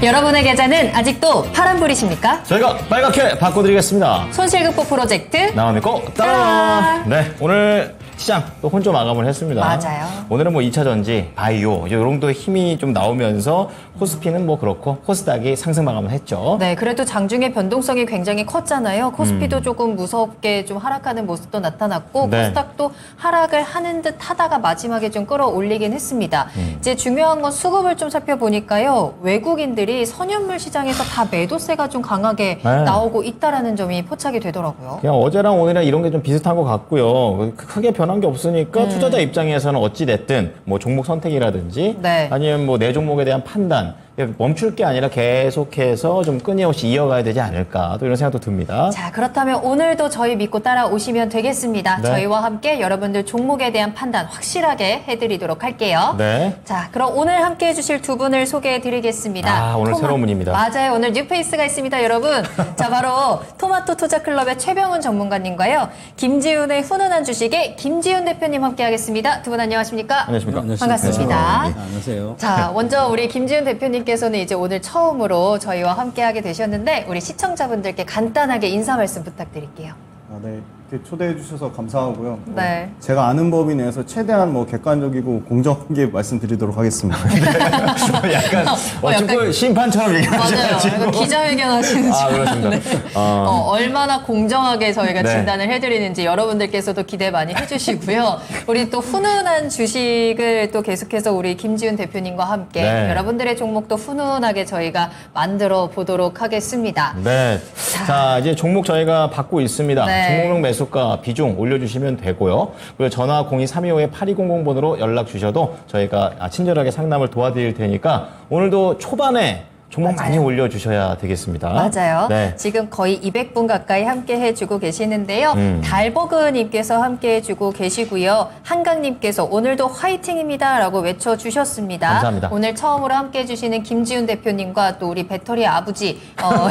여러분의 계좌는 아직도 파란불이십니까? 저희가 빨갛게 바꿔드리겠습니다. 손실극복 프로젝트 나만 믿고 따라. 네, 오늘 시장 또 혼조 마감을 했습니다. 맞아요. 오늘은 뭐 2차 전지, 바이오 이런 또 힘이 좀 나오면서 코스피는 뭐 그렇고 코스닥이 상승 마감을 했죠. 네, 그래도 장중에 변동성이 굉장히 컸잖아요. 코스피도 조금 무섭게 좀 하락하는 모습도 나타났고 네. 코스닥도 하락을 하는 듯 하다가 마지막에 좀 끌어올리긴 했습니다. 이제 중요한 건 수급을 좀 살펴보니까요. 외국인들이 선현물 시장에서 다 매도세가 좀 강하게 네. 나오고 있다라는 점이 포착이 되더라고요. 그냥 어제랑 오늘이랑 이런 게 좀 비슷한 것 같고요. 크게 변한 게 없으니까 투자자 입장에서는 어찌 됐든 뭐 종목 선택이라든지 네. 아니면 뭐 내 종목에 대한 판단 멈출 게 아니라 계속해서 좀 끊임없이 이어가야 되지 않을까 또 이런 생각도 듭니다. 자, 그렇다면 오늘도 저희 믿고 따라오시면 되겠습니다. 네. 저희와 함께 여러분들 종목에 대한 판단 확실하게 해드리도록 할게요. 네. 자, 그럼 오늘 함께 해주실 두 분을 소개해드리겠습니다. 아, 오늘 새로운 분입니다. 맞아요. 오늘 뉴페이스가 있습니다, 여러분. 자, 바로 토마토 투자클럽의 최병훈 전문가님과요. 김지훈의 훈훈한 주식의 김지훈 대표님 함께하겠습니다. 두 분 안녕하십니까? 안녕하십니까? 반갑습니다. 네, 안녕하세요. 자, 먼저 우리 김지훈 대표님께서는 이제 오늘 처음으로 저희와 함께하게 되셨는데 우리 시청자분들께 간단하게 인사 말씀 부탁드릴게요. 네, 이렇게 초대해 주셔서 감사하고요. 네. 제가 아는 범위 내에서 최대한 뭐 객관적이고 공정하게 말씀드리도록 하겠습니다. 약간 축구 심판처럼 맞아요. 얘기하셔가지고. 약간 기자회견 하시는 줄 아, 그렇습니다. 알았는데. 어. 얼마나 공정하게 저희가 네. 진단을 해드리는지 여러분들께서도 기대 많이 해주시고요. 우리 또 훈훈한 주식을 또 계속해서 우리 김지훈 대표님과 함께 네. 여러분들의 종목도 훈훈하게 저희가 만들어 보도록 하겠습니다. 네. 자, 이제 종목 저희가 받고 있습니다. 네. 종목명 매수가 비중 올려주시면 되고요. 그리고 전화 02-325-8200번으로 연락 주셔도 저희가 친절하게 상담을 도와드릴 테니까 오늘도 초반에 종목 많이 올려주셔야 되겠습니다. 맞아요. 네. 지금 거의 200분 가까이 함께 해주고 계시는데요. 달버그님께서 함께 해주고 계시고요. 한강님께서 오늘도 화이팅입니다 라고 외쳐주셨습니다. 감사합니다. 오늘 처음으로 함께 해주시는 김지훈 대표님과 또 우리 배터리 아버지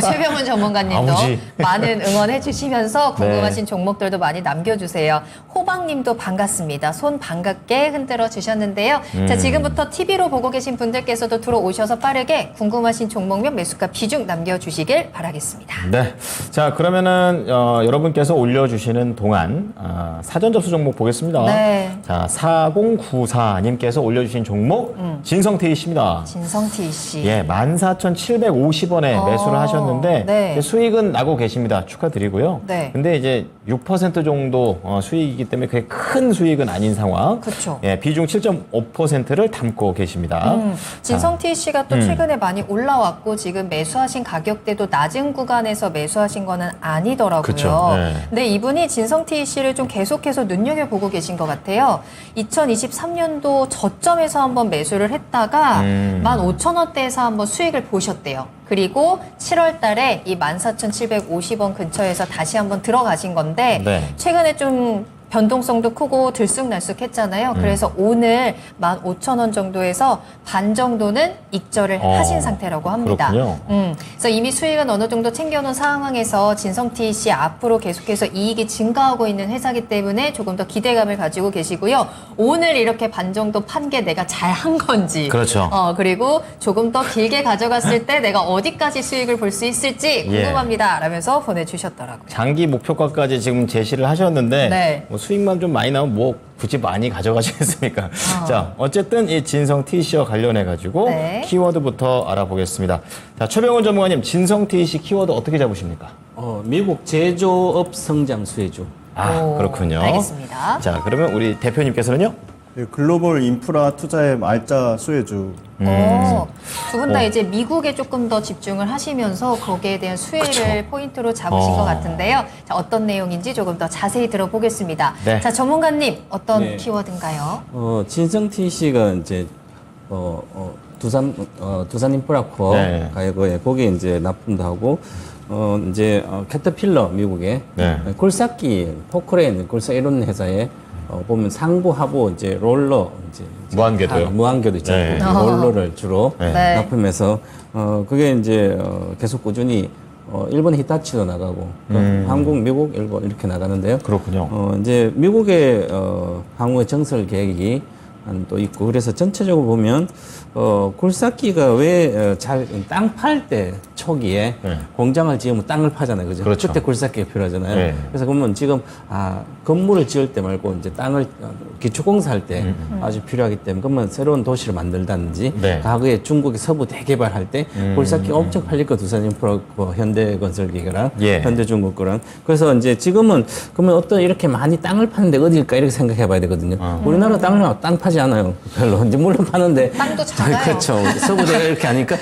최병훈 전문가님도 아버지. 많은 응원해 주시면서 궁금하신 네. 종목들도 많이 남겨주세요. 호박님도 반갑습니다. 손 반갑게 흔들어 주셨는데요. 자, 지금부터 TV로 보고 계신 분들께서도 들어오셔서 빠르게 궁금하신 종목명 매수가 비중 남겨주시길 바라겠습니다. 네. 자, 그러면은, 여러분께서 올려주시는 동안, 사전 접수 종목 보겠습니다. 네. 자, 4094님께서 올려주신 종목, 진성TC입니다. 진성TC. 예, 14,750원에 매수를 하셨는데 네. 수익은 나고 계십니다. 축하드리고요. 네. 근데 이제 6% 정도 수익이기 때문에 그게 큰 수익은 아닌 상황. 그쵸. 예, 비중 7.5%를 담고 계십니다. 진성TC가 또 최근에 많이 올라왔고 지금 매수하신 가격대도 낮은 구간에서 매수하신 거는 아니더라고요. 그쵸. 네. 근데 이분이 진성TC를 좀 계속해서 눈여겨보고 계신 것 같아요. 2023년도 저점에서 한번 매수를 했다가 15,000원대에서 한번 수익을 보셨대요. 그리고 7월 달에 이 14,750원 근처에서 다시 한번 들어가신 건데 네. 최근에 좀 변동성도 크고 들쑥날쑥했잖아요. 그래서 오늘 15,000원 정도에서 반 정도는 익절을 하신 상태라고 합니다. 그렇군요. 그래서 이미 수익은 어느 정도 챙겨놓은 상황에서 진성TC 앞으로 계속해서 이익이 증가하고 있는 회사이기 때문에 조금 더 기대감을 가지고 계시고요. 오늘 이렇게 반 정도 판 게 내가 잘 한 건지. 그렇죠. 그리고 조금 더 길게 가져갔을 때 내가 어디까지 수익을 볼 수 있을지 궁금합니다. 라면서 보내주셨더라고요. 장기 목표가까지 지금 제시를 하셨는데 네. 뭐 수익만 좀 많이 나오면 뭐 굳이 많이 가져가시겠습니까? 자, 어쨌든 이 진성TC와 관련해가지고 네. 키워드부터 알아보겠습니다. 자, 최병훈 전문가님, 진성TC 키워드 어떻게 잡으십니까? 미국 제조업 성장 수혜주. 아, 그렇군요. 알겠습니다. 자, 그러면 우리 대표님께서는요? 네, 글로벌 인프라 투자의 말자 수혜주. 두 분 다 이제 미국에 조금 더 집중을 하시면서 거기에 대한 수혜를 포인트로 잡으신 것 같은데요. 자, 어떤 내용인지 조금 더 자세히 들어보겠습니다. 네. 자, 전문가님 어떤 네. 키워드인가요? 진성TC가 이제 두산 인프라코어 네. 가이거에 거기에 이제 납품도 하고 이제 캐터필러 미국의 네. 굴삭기 포크레인 굴삭 이런 회사에 보면 상부 하부 이제 롤러 이제 무한궤도요? 무한궤도 있잖아요. 네. 롤러를 주로 네. 납품해서 그게 이제 계속 꾸준히 일본 히타치도 나가고 한국, 미국, 일본 이렇게 나가는데요. 그렇군요. 이제 미국의 향후의 정설 계획이 또 있고 그래서 전체적으로 보면 굴삭기가 왜 잘 땅 팔 때 초기에 네. 공장을 지으면 땅을 파잖아요, 그죠? 그렇죠. 그때 굴삭기가 필요하잖아요. 네. 그래서 그러면 지금 건물을 지을 때 말고 이제 땅을 기초공사할 때 아주 필요하기 때문에 그러면 새로운 도시를 만들다든지 네. 과거에 중국이 서부 대개발할 때 굴삭기가 엄청 팔릴 거 두산인프라 현대건설기계랑 예. 현대중국 거랑 그래서 이제 지금은 그러면 어떤 이렇게 많이 땅을 파는데 어딜까 이렇게 생각해봐야 되거든요. 우리나라 땅 파지 않아요, 별로. 이제 물론 파는데 땅도 작아요. 그렇죠. 서부대가 이렇게 하니까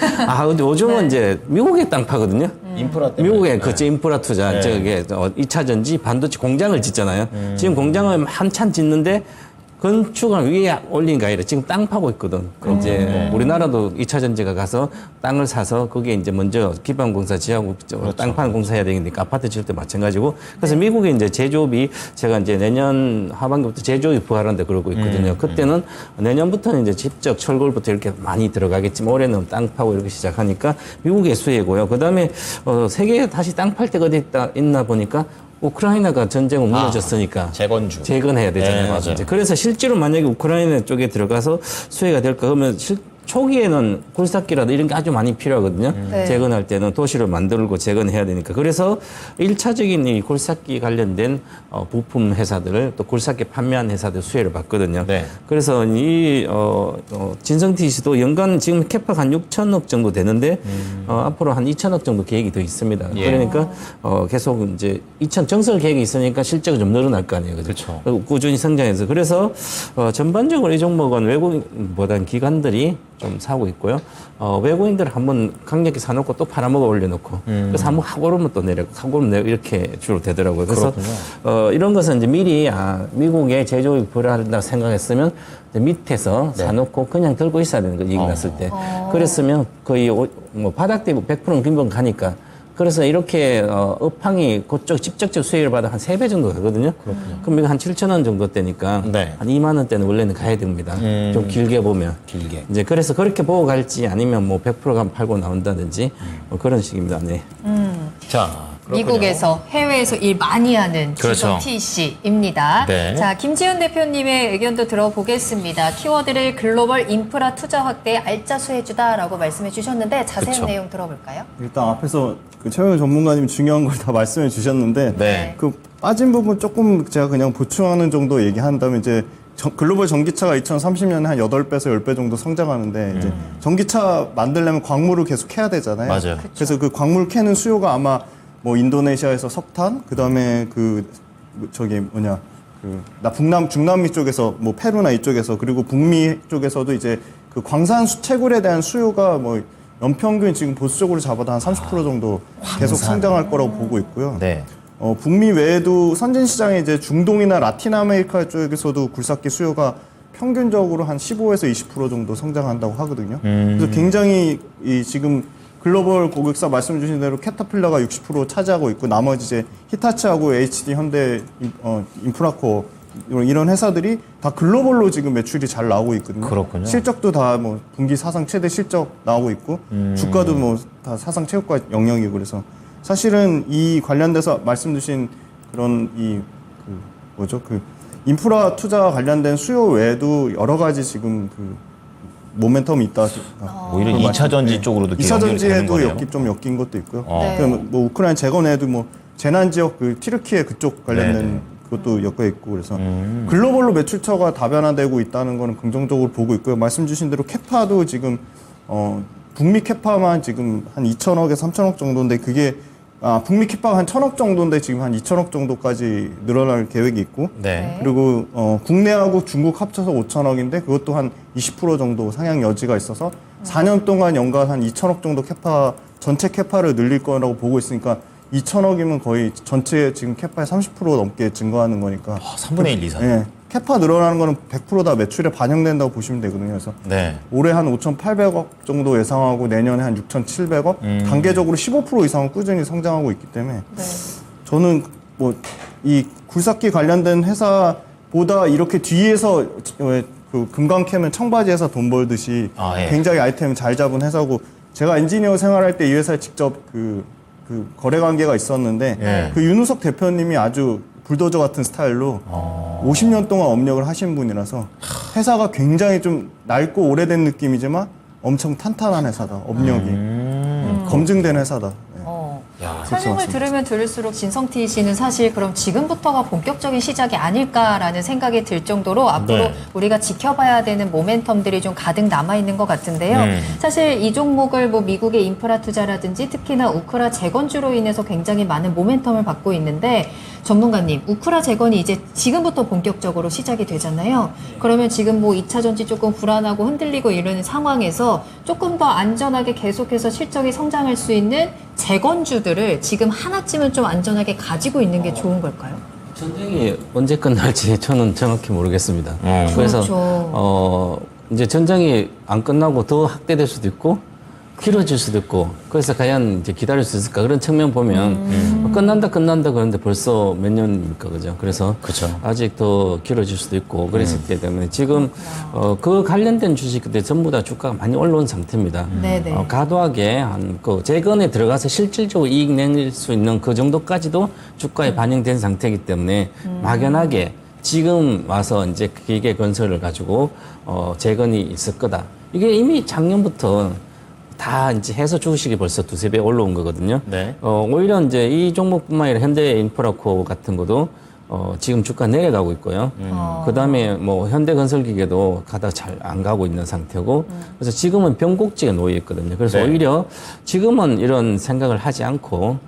근데 요즘은 이제 미국에 땅 파거든요. 인프라 때문에. 미국에 그치 인프라 투자 네. 저게 2차 전지 반도체 공장을 짓잖아요. 지금 공장을 한참 짓는데 건축을 위에 올린 게 아니라 지금 땅 파고 있거든. 이제 우리나라도 2차 전지가 가서 땅을 사서 거기에 이제 먼저 기반공사 지하고 땅 파는 공사 해야 되니까 아파트 지을 때 마찬가지고. 그래서 미국의 이제 제조업이 제가 이제 내년 하반기부터 제조업이 부활한다 그러고 있거든요. 그때는 내년부터는 이제 직접 철골부터 이렇게 많이 들어가겠지만 올해는 땅 파고 이렇게 시작하니까 미국의 수혜고요. 그 다음에 세계에 다시 땅 팔 데가 어디 있나 보니까 우크라이나가 전쟁을 무너졌으니까 재건주. 재건해야 되잖아요. 네, 맞아요. 이제 그래서 실제로 만약에 우크라이나 쪽에 들어가서 수혜가 될까 그러면 초기에는 굴삭기라도 이런 게 아주 많이 필요하거든요. 네. 재건할 때는 도시를 만들고 재건해야 되니까. 그래서 1차적인 이 굴삭기 관련된 부품 회사들을 또 굴삭기 판매한 회사들 수혜를 받거든요. 네. 그래서 이 진성TC도 연간 지금 캐파가 한 6천억 정도 되는데 앞으로 한 2천억 정도 계획이 더 있습니다. 예. 그러니까 계속 이제 정설 계획이 있으니까 실적이 좀 늘어날 거 아니에요. 그렇죠. 꾸준히 성장해서 그래서 전반적으로 이 종목은 외국인보다는 기관들이 좀 사고 있고요. 외국인들 한번 강력히 사놓고 또 팔아먹어 올려놓고 그래서 한번 하고 오르면 또 내려 하고 오르면 내려 이렇게 주로 되더라고요. 그래서 이런 것은 이제 미리 미국의 제조업이 불안하다고 생각했으면 이제 밑에서 사놓고 그냥 들고 있어야 되는 거예요. 이익 났을 때. 그랬으면 거의 뭐 바닥대고 100%는 금방 가니까 그래서 이렇게 업황이 그쪽 직접적 수혜를 받아 한 3배 정도 가거든요. 그럼 이거 한 7천 원 정도 되니까 네. 한 2만 원대는 원래는 가야 됩니다. 좀 길게 보면. 길게. 이제 그래서 그렇게 보고 갈지 아니면 뭐 100%가 팔고 나온다든지 뭐 그런 식입니다. 네. 자, 그렇군요. 미국에서 해외에서 일 많이 하는 그렇죠. GTC입니다. 네. 자, 김지훈 대표님의 의견도 들어보겠습니다. 키워드를 글로벌 인프라 투자 확대에 알짜 수혜주다라고 말씀해 주셨는데 자세한 그쵸. 내용 들어볼까요? 일단 앞에서 그 최영일 전문가님이 중요한 걸 다 말씀해 주셨는데 네. 그 빠진 부분 조금 제가 그냥 보충하는 정도 얘기한다면 이제 글로벌 전기차가 2030년에 한 8배에서 10배 정도 성장하는데 이제 전기차 만들려면 광물을 계속 캐야 되잖아요. 맞아요. 그래서 그 광물 캐는 수요가 아마 뭐 인도네시아에서 석탄, 그다음에 중남미 쪽에서 뭐 페루나 이쪽에서 그리고 북미 쪽에서도 이제 그 광산 채굴에 대한 수요가 뭐 연평균 지금 보수적으로 잡아도 한 30% 정도 계속 성장할 거라고 보고 있고요. 네. 북미 외에도 선진 시장에 이제 중동이나 라틴 아메리카 쪽에서도 굴삭기 수요가 평균적으로 한 15에서 20% 정도 성장한다고 하거든요. 그래서 굉장히 이 지금 글로벌 고객사 말씀 주신 대로 캐터필러가 60% 차지하고 있고 나머지 이제 히타치하고 HD, 현대, 인프라코어 이런 회사들이 다 글로벌로 지금 매출이 잘 나오고 있거든요. 그렇군요. 실적도 다 뭐 분기 사상 최대 실적 나오고 있고 주가도 뭐 다 사상 최고가 영역이고 그래서 사실은 이 관련돼서 말씀 주신 그런 인프라 투자 관련된 수요 외에도 여러 가지 지금 모멘텀이 있다. 오히려 2차 전지 쪽으로도 2차 전지에도 거네요. 좀 엮인 것도 있고요. 네. 뭐 우크라이나 재건에도 뭐 재난 지역 튀르키예 그쪽 관련된 네네. 그것도 엮여 있고 그래서 글로벌로 매출처가 다변화되고 있다는 거는 긍정적으로 보고 있고요. 말씀 주신 대로 캐파도 지금 북미 캐파만 지금 한 2천억에서 3천억 정도인데 그게 북미 캐파가 한 1,000억 정도인데 지금 한 2천억 정도까지 늘어날 계획이 있고 네. 그리고 국내하고 중국 합쳐서 5천억인데 그것도 한 20% 정도 상향 여지가 있어서 4년 동안 연간 한 2천억 정도 전체 캐파를 늘릴 거라고 보고 있으니까 2천억이면 거의 전체 지금 캐파의 30% 넘게 증가하는 거니까 3분의 1 이상. 예, 캐파 늘어나는 거는 100% 다 매출에 반영된다고 보시면 되거든요. 그래서 네. 올해 한 5,800억 정도 예상하고 내년에 한 6,700억 단계적으로 15% 이상은 꾸준히 성장하고 있기 때문에 네. 저는 뭐 이 굴삭기 관련된 회사보다 이렇게 뒤에서 그 금강 캐면 청바지에서 돈 벌듯이 예. 굉장히 아이템 잘 잡은 회사고 제가 엔지니어 생활할 때 이 회사에 직접 그 거래 관계가 있었는데 예. 그 윤우석 대표님이 아주 불도저 같은 스타일로 50년 동안 업력을 하신 분이라서 회사가 굉장히 좀 낡고 오래된 느낌이지만 엄청 탄탄한 회사다. 업력이 검증된 회사다. 네. 설명을 맞습니다. 들으면 들을수록 진성티 씨는 사실 그럼 지금부터가 본격적인 시작이 아닐까라는 생각이 들 정도로 앞으로 네. 우리가 지켜봐야 되는 모멘텀들이 좀 가득 남아있는 것 같은데요. 사실 이 종목을 뭐 미국의 인프라 투자라든지 특히나 우크라 재건주로 인해서 굉장히 많은 모멘텀을 받고 있는데 전문가님, 우크라 재건이 이제 지금부터 본격적으로 시작이 되잖아요. 그러면 지금 뭐 2차 전지 조금 불안하고 흔들리고 이러는 상황에서 조금 더 안전하게 계속해서 실적이 성장할 수 있는 재건주들을 지금 하나쯤은 좀 안전하게 가지고 있는 게 좋은 걸까요? 전쟁이 언제 끝날지 저는 정확히 모르겠습니다. 그래서 그렇죠. 이제 전쟁이 안 끝나고 더 확대될 수도 있고 길어질 수도 있고 그래서 과연 이제 기다릴 수 있을까 그런 측면 보면 끝난다 그런데 벌써 몇 년입니까 그죠? 그래서 그쵸. 아직 더 길어질 수도 있고 그랬을 때 때문에 지금 그 관련된 주식들 전부 다 주가가 많이 올라온 상태입니다. 네네. 과도하게 한 그 재건에 들어가서 실질적으로 이익 낼 수 있는 그 정도까지도 주가에 반영된 상태이기 때문에 막연하게 지금 와서 이제 기계 건설을 가지고 재건이 있을 거다. 이게 이미 작년부터 다 이제 해서 주식이 벌써 두세 배 올라온 거거든요. 네. 오히려 이제 이 종목뿐만 아니라 현대 인프라코 같은 것도 지금 주가 내려가고 있고요. 그 다음에 뭐 현대건설기계도 가다 잘 안 가고 있는 상태고, 그래서 지금은 변곡지에 놓여 있거든요. 그래서 네. 오히려 지금은 이런 생각을 하지 않고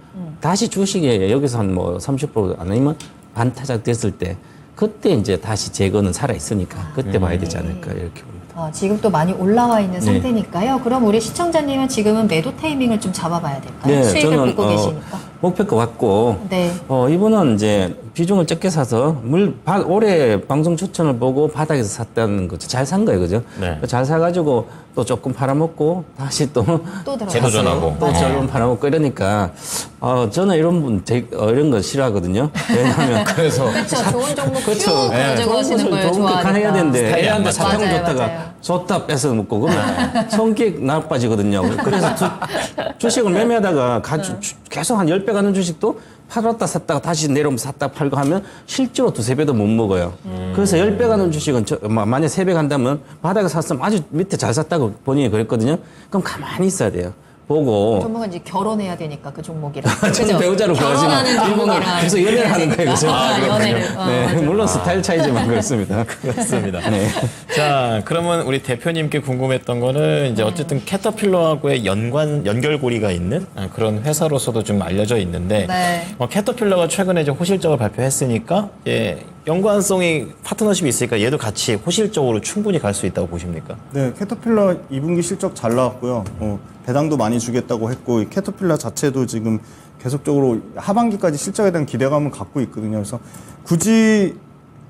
다시 주식에 여기서 한 뭐 30% 아니면 반타작 됐을 때 그때 이제 다시 재건은 살아 있으니까 그때 봐야 되지 않을까 이렇게 봅니다. 지금 또 많이 올라와 있는 네. 상태니까요. 그럼 우리 시청자님은 지금은 매도 타이밍을 좀 잡아봐야 될까요? 수익을 저는 보고 계시니까. 목표가 왔고 네. 이분은 이제 비중을 적게 사서 올해 방송 추천을 보고 바닥에서 샀다는 거죠. 잘 산 거예요, 그죠? 네. 잘 사가지고 또 조금 팔아먹고 다시 또 들어갔어요. 재도전하고. 또 조금 팔아먹고 이러니까 저는 이런 거 싫어하거든요. 왜냐하면 그렇죠. 좋은 종목 쭉 가지고 하시는 좋은 걸 것을 좋은 거 해야 되는데 좋아하니까. 애한테 사탕을 맞아요, 줬다가 맞아요. 줬다 뺏어 먹고 그러면 성격 나빠지거든요. 그래서 주식을 매매하다가 계속 한 10배 가는 주식도 팔았다 샀다가 다시 내려오면 샀다 팔고 하면 실제로 두세 배도 못 먹어요. 그래서 10배 가는 주식은 만약에 3배 간다면 바닥에 샀으면 아주 밑에 잘 샀다고 본인이 그랬거든요. 그럼 가만히 있어야 돼요. 보고 종목은 이제 결혼해야 되니까 그 종목이랑. 저는 그죠? 배우자로 구하지만 결혼하는 일본은 종목이랑. 계속 연애를 하는 거예요. 그래서. 연애를. 네, 맞아요. 물론 스타일 차이지만 그렇습니다. 그렇습니다. 네. 자, 그러면 우리 대표님께 궁금했던 거는 이제 어쨌든 캐터필러하고의 연결고리가 있는 그런 회사로서도 좀 알려져 있는데 네. 캐터필러가 최근에 이제 호실적을 발표했으니까 연관성이 파트너십이 있으니까 얘도 같이 호실적으로 충분히 갈 수 있다고 보십니까? 네, 캐터필러 2분기 실적 잘 나왔고요. 배당도 많이 주겠다고 했고, 이 캐터필러 자체도 지금 계속적으로 하반기까지 실적에 대한 기대감을 갖고 있거든요. 그래서 굳이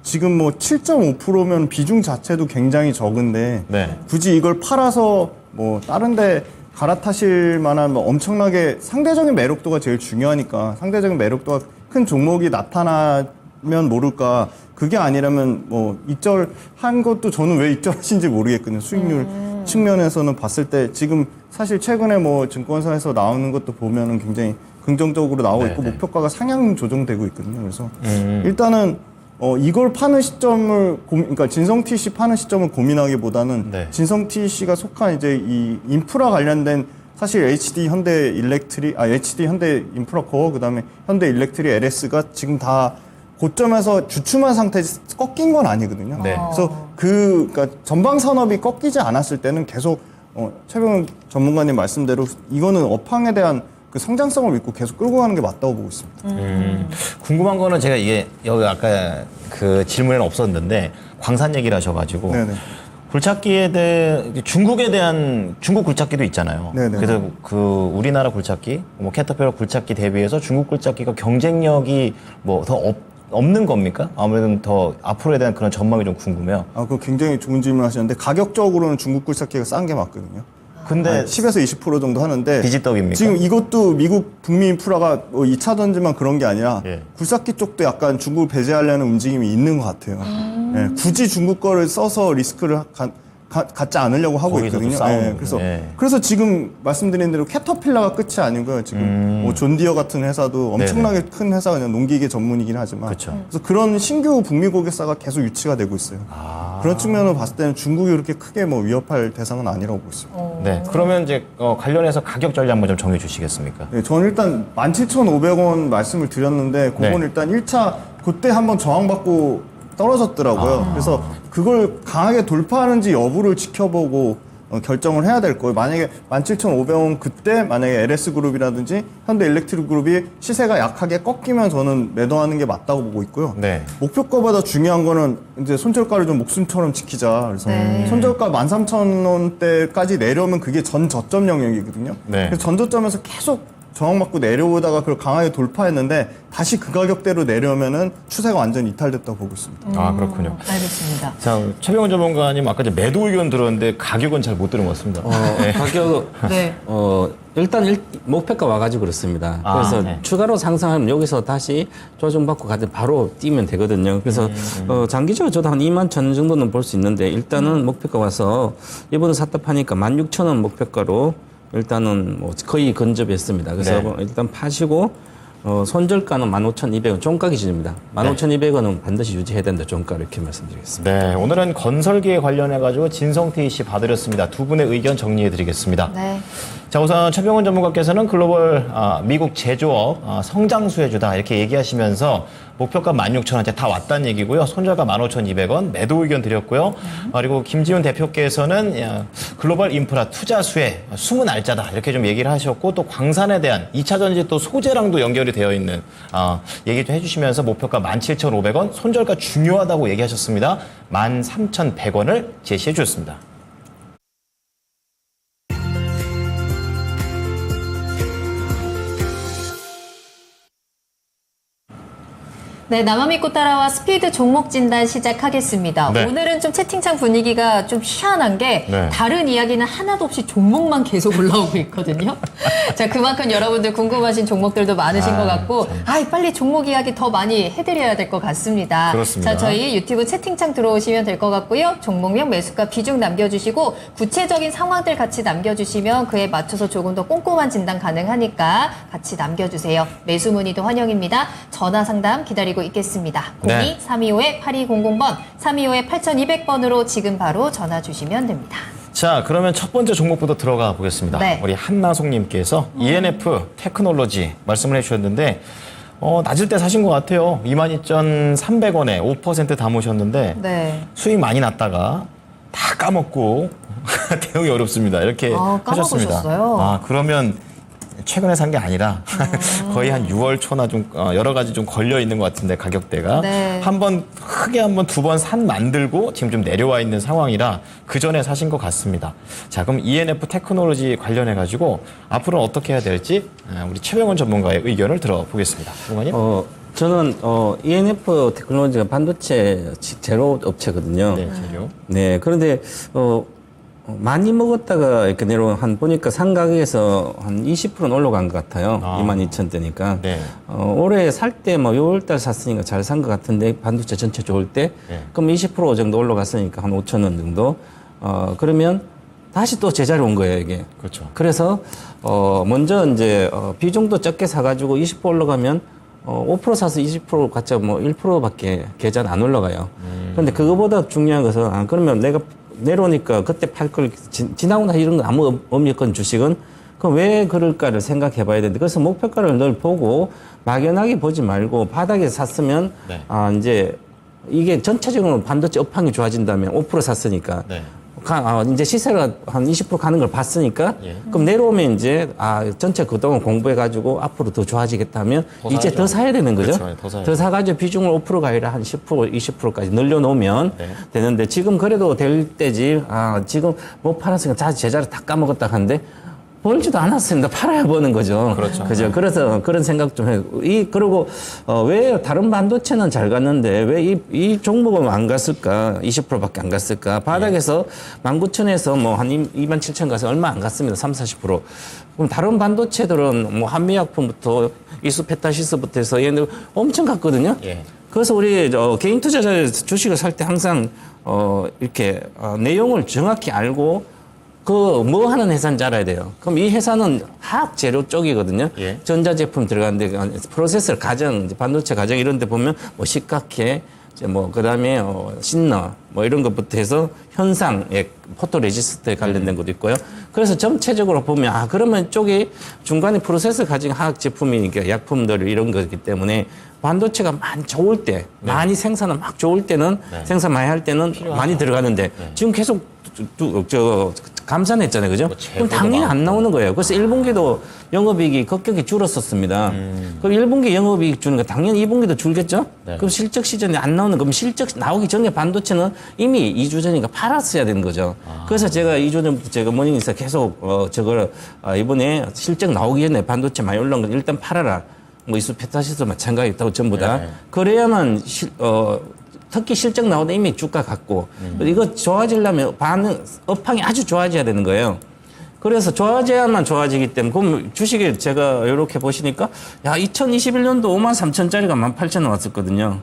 지금 뭐 7.5%면 비중 자체도 굉장히 적은데, 네. 굳이 이걸 팔아서 뭐 다른데 갈아타실 만한 뭐 엄청나게 상대적인 매력도가 제일 중요하니까 상대적인 매력도가 큰 종목이 나타나면 모를까. 그게 아니라면 뭐 익절한 것도 저는 왜 익절하신지 모르겠거든요. 수익률 측면에서는 봤을 때 지금 사실 최근에 뭐 증권사에서 나오는 것도 보면은 굉장히 긍정적으로 나오고 있고 네네. 목표가가 상향 조정되고 있거든요. 그래서 일단은 이걸 파는 시점을 그러니까 진성TC 파는 시점을 고민하기보다는 네. 진성TC가 속한 이제 이 인프라 관련된 사실 HD 현대 인프라코어 그다음에 현대 일렉트릭 LS가 지금 다 고점에서 주춤한 상태에서 꺾인 건 아니거든요. 네. 그래서 그러니까 전방 산업이 꺾이지 않았을 때는 계속 최병훈 전문가님 말씀대로 이거는 업황에 대한 그 성장성을 믿고 계속 끌고 가는 게 맞다고 보고 있습니다. 궁금한 거는 제가 이게 여기 아까 그 질문에는 없었는데 광산 얘기를 하셔가지고 네네. 굴착기에 대해 중국에 대한 중국 굴착기도 있잖아요. 네네. 그래서 그 우리나라 굴착기, 뭐 캐터필러 굴착기 대비해서 중국 굴착기가 경쟁력이 뭐 더 없는 겁니까? 아무래도 더 앞으로에 대한 그런 전망이 좀 궁금해요. 그거 굉장히 좋은 질문 하셨는데 가격적으로는 중국 굴착기가 싼 게 맞거든요. 근데 10에서 20% 정도 하는데 비지떡입니까? 지금 이것도 미국 북미 인프라가 2차 전지만 그런 게 아니라 예. 굴삭기 쪽도 약간 중국을 배제하려는 움직임이 있는 것 같아요. 예, 굳이 중국 거를 써서 리스크를 갖지 않으려고 하고 거기서도 있거든요. 싸우는, 그래서 지금 말씀드린 대로 캐터필러가 끝이 아니고요. 지금 뭐 존디어 같은 회사도 엄청나게 큰 회사가 그냥 농기계 전문이긴 하지만 그쵸. 그래서 그런 신규 북미 고객사가 계속 유치가 되고 있어요. 그런 측면으로 봤을 때는 중국이 그렇게 크게 뭐 위협할 대상은 아니라고 보고 있습니다. 네. 그러면 이제 관련해서 가격 전략 한번 좀 정해 주시겠습니까? 네, 저는 일단 17,500원 말씀을 드렸는데 그건 네. 일단 1차 그때 한번 저항받고 떨어졌더라고요. 그래서 그걸 강하게 돌파하는지 여부를 지켜보고 결정을 해야 될 거예요. 만약에 17,500원 그때 만약에 LS그룹이라든지 현대일렉트릭그룹이 시세가 약하게 꺾이면 저는 매도하는 게 맞다고 보고 있고요. 네. 목표가보다 중요한 거는 이제 손절가를 좀 목숨처럼 지키자. 그래서 네. 손절가 13,000원대까지 내려오면 그게 전 저점 영역이거든요. 네. 그래서 전 저점에서 계속 저항받고 내려오다가 그걸 강하게 돌파했는데 다시 그 가격대로 내려오면은 추세가 완전히 이탈됐다고 보고 있습니다. 아, 그렇군요. 알겠습니다. 자, 최병원 전문가님 아까 이제 매도 의견 들었는데 가격은 잘 못 들은 것 같습니다. 가격 네. 일단 목표가 와가지고 그렇습니다. 그래서 네. 추가로 상승하면 여기서 다시 조정받고 가도 바로 뛰면 되거든요. 그래서 장기적으로 저도 한 2만 천 정도는 볼 수 있는데 일단은 목표가 와서 이번에 샀다 파니까 16,000원 목표가로 일단은 뭐 거의 근접했습니다. 그래서 네. 일단 파시고 손절가는 15,200원 종가 기준입니다. 15,200원은 반드시 유지해야 된다. 종가 이렇게 말씀드리겠습니다. 네, 오늘은 건설기에 관련해가지고 진성태 씨 봐드렸습니다. 두 분의 의견 정리해드리겠습니다. 네. 자, 우선 최병원 전문가께서는 글로벌 미국 제조업 성장 수혜주다 이렇게 얘기하시면서 목표가 16,000원대 다 왔다는 얘기고요. 손절가 15,200원 매도 의견 드렸고요. 그리고 김지훈 대표께서는 글로벌 인프라 투자 수혜 숨은 알짜다 이렇게 좀 얘기를 하셨고 또 광산에 대한 2차 전지 또 소재랑도 연결이 되어 있는 얘기도 해주시면서 목표가 17,500원 손절가 중요하다고 얘기하셨습니다. 13,100원을 제시해 주셨습니다. 네, 나만 믿고 따라와 스피드 종목 진단 시작하겠습니다. 네. 오늘은 좀 채팅창 분위기가 좀 희한한 게 네. 다른 이야기는 하나도 없이 종목만 계속 올라오고 있거든요. 자, 그만큼 여러분들 궁금하신 종목들도 많으신 것 같고, 빨리 종목 이야기 더 많이 해드려야 될 것 같습니다. 그렇습니다. 자, 저희 유튜브 채팅창 들어오시면 될 것 같고요. 종목명, 매수가, 비중 남겨주시고 구체적인 상황들 같이 남겨주시면 그에 맞춰서 조금 더 꼼꼼한 진단 가능하니까 같이 남겨주세요. 매수 문의도 환영입니다. 전화 상담 기다리고 있겠습니다. 네. 02-3252-8200번, 3252-8200번으로 지금 바로 전화 주시면 됩니다. 자, 그러면 첫 번째 종목부터 들어가 보겠습니다. 네. 우리 한나송님께서 ENF 테크놀로지 말씀을 해주셨는데 낮을 때 사신 것 같아요. 22,300원에 5% 담으셨는데 네. 수익 많이 났다가 다 까먹고 대응이 어렵습니다. 이렇게 하셨습니다. 까먹으셨어요? 그러면 최근에 산 게 아니라 거의 한 6월 초나 좀 여러 가지 좀 걸려 있는 것 같은데 가격대가 네. 한번 크게 한번 두 번 산 만들고 지금 좀 내려와 있는 상황이라 그 전에 사신 것 같습니다. 자, 그럼 ENF 테크놀로지 관련해 가지고 앞으로는 어떻게 해야 될지 우리 최병원 전문가의 의견을 들어보겠습니다. 전문가님. 저는 ENF 테크놀로지가 반도체 제로 업체거든요. 네, 재료. 네, 그런데 많이 먹었다가 이렇게 내려온 보니까 상 가격에서 한 20%는 올라간 것 같아요. 22,000대니까. 네. 올해 살 때 뭐 6월달 샀으니까 잘 산 것 같은데 반도체 전체 좋을 때 네. 그럼 20% 정도 올라갔으니까 한 5,000원 정도. 그러면 다시 또 제자리 온 거예요, 이게. 그렇죠. 그래서 먼저 이제 비중도 적게 사가지고 20% 올라가면 5% 사서 20% 갖자 뭐 1%밖에 계좌는 안 올라가요. 그런데 그거보다 중요한 것은 그러면 내가 내려오니까 그때 팔 걸 지나고 나서 이런 거 아무 의미 없건 주식은 그럼 왜 그럴까를 생각해 봐야 되는데 그래서 목표가를 늘 보고 막연하게 보지 말고 바닥에 샀으면 네. 이제 이게 전체적으로 반도체 업황이 좋아진다면 5% 샀으니까 네. 이제 시세가 한 20% 가는 걸 봤으니까 그럼 내려오면 이제 전체 그동안 공부해가지고 앞으로 더 좋아지겠다면 더 이제 사야죠. 더 사야 되는 거죠. 그렇죠. 더 사야죠. 더 사가지고 비중을 5%가 아니라 한 10%, 20%까지 늘려놓으면 네. 되는데 지금 그래도 될 때지 지금 못 팔았으니까 제자리 다 까먹었다 하는데 벌지도 않았습니다. 팔아야 버는 거죠. 그렇죠. 그죠. 그래서 그런 생각 좀 해요. 그리고, 왜 다른 반도체는 잘 갔는데 왜 이 종목은 안 갔을까? 20%밖에 안 갔을까? 바닥에서 19,000에서 뭐 한 27,000 가서 얼마 안 갔습니다. 30, 40%. 그럼 다른 반도체들은 뭐 한미약품부터 이수페타시스부터 해서 얘는 엄청 갔거든요. 예. 그래서 우리 개인 투자자 주식을 살 때 항상 이렇게 내용을 정확히 알고 그 뭐 하는 회사인지 알아야 돼요. 그럼 이 회사는 화학 재료 쪽이거든요. 예. 전자제품 들어가는데 프로세서 가정, 이제 반도체 가정 이런 데 보면 뭐 식각해, 이제 뭐 그다음에 신너 뭐 이런 것부터 해서 현상에 포토레지스트에 관련된 것도 있고요. 그래서 전체적으로 보면 그러면 쪽이 중간에 프로세서 가진 화학 제품이니까 약품들 이런 거기 때문에 반도체가 많이 좋을 때, 많이 생산을 막 좋을 때는 생산 많이 할 때는 많이 들어가는데 지금 계속 감산했잖아요, 그죠? 그럼 당연히 안 나오는 거예요. 그래서 1분기도 영업이익이 급격히 줄었었습니다. 그럼 1분기 영업이익 주는 거 당연히 2분기도 줄겠죠? 그럼 실적 시즌에 안 나오는 그럼 실적 나오기 전에 반도체는 이미 2주 전이니까 팔았어야 되는 거죠. 그래서 제가 2주 전부터 제가 모닝에서 계속 저걸 이번에 실적 나오기 전에 반도체 많이 올라온 거 일단 팔아라. 뭐 이수페타시스 마찬가지다고 전부 다. 그래야만 특히 실적 나오다 이미 주가 같고 이거 좋아지려면 업황이 아주 좋아져야 되는 거예요. 그래서 좋아져야만 좋아지기 때문에 그럼 주식을 제가 이렇게 보시니까 2021년도 53,000짜리가 18,000원 왔었거든요.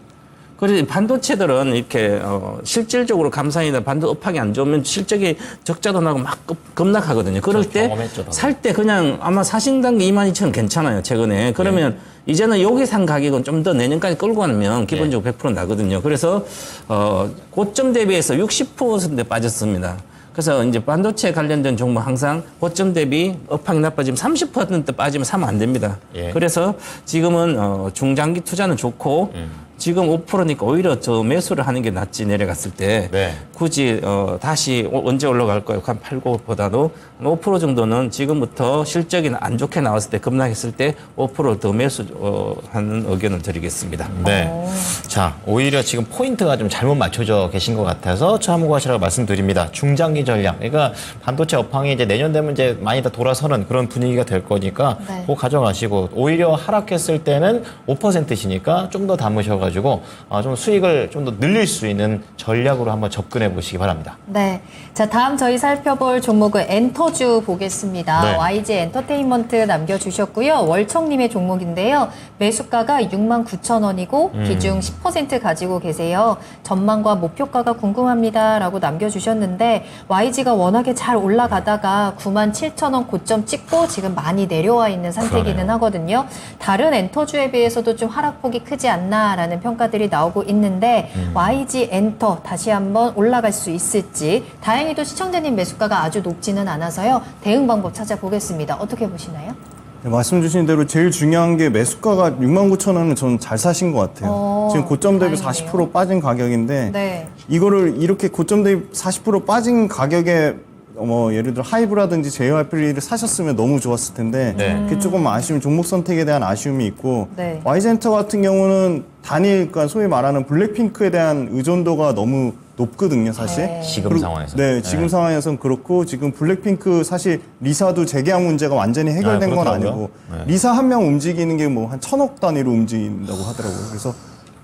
그래서 반도체들은 이렇게 실질적으로 감산이나 업황이 안 좋으면 실적이 적자도 나고 막 급락하거든요. 그럴 때 살 때 그냥 아마 사신 단계 22,000원 괜찮아요. 최근에. 그러면 이제는 여기 산 가격은 좀 더 내년까지 끌고 가면 기본적으로 100% 나거든요. 그래서 고점 대비해서 60% 빠졌습니다. 그래서 이제 반도체 관련된 종목 항상 고점 대비 업황이 나빠지면 30% 빠지면 사면 안 됩니다. 그래서 지금은 중장기 투자는 좋고 지금 5%니까 오히려 저 매수를 하는 게 낫지 내려갔을 때 굳이 다시 언제 올라갈 거예요? 한 8%보다도 5% 정도는 지금부터 실적이 안 좋게 나왔을 때 급락했을 때 5%더 매수하는 의견을 드리겠습니다. 네. 자, 오히려 지금 포인트가 좀 잘못 맞춰져 계신 것 같아서 참고하시라고 말씀드립니다. 중장기 전략. 그러니까 반도체 업황이 이제 내년 되면 이제 많이 다 돌아서는 그런 분위기가 될 거니까 그거 가져가시고 오히려 하락했을 때는 5%시니까 좀 더 담으셔가지고 좀 수익을 좀 더 늘릴 수 있는 전략으로 한번 접근해 보시기 바랍니다. 네. 자, 다음 저희 살펴볼 종목은 엔터주 보겠습니다. 네. YG 엔터테인먼트 남겨주셨고요. 월청님의 종목인데요. 매수가가 69,000원이고 비중 10% 가지고 계세요. 전망과 목표가가 궁금합니다. 라고 남겨주셨는데 YG가 워낙에 잘 올라가다가 97,000원 고점 찍고 지금 많이 내려와 있는 상태이기는 하거든요. 다른 엔터주에 비해서도 좀 하락폭이 크지 않나라는 평가들이 나오고 있는데 YG 엔터 다시 한번 올라갈 수 있을지 다행히도 시청자님 매수가가 아주 높지는 않아서요. 대응 방법 찾아보겠습니다. 어떻게 보시나요? 네, 말씀 주신 대로 제일 중요한 게 매수가가 69,000원은 저는 잘 사신 것 같아요. 지금 고점 대비 다행이네요. 40% 빠진 가격인데 네. 이거를 이렇게 고점 대비 40% 빠진 가격에 예를 들어 하이브라든지 JYP를 사셨으면 너무 좋았을 텐데 그게 조금 아쉬운 종목 선택에 대한 아쉬움이 있고 네. YG엔터 같은 경우는 단일 그러니까 소위 말하는 블랙핑크에 대한 의존도가 너무 높거든요, 사실. 네. 지금 상황에서. 네, 지금 상황에서는 그렇고 지금 블랙핑크 사실 리사도 재계약 문제가 완전히 해결된 건 그렇더라고요. 아니고 리사 한 명 움직이는 게 뭐 한 1,000억 단위로 움직인다고 하더라고요. 그래서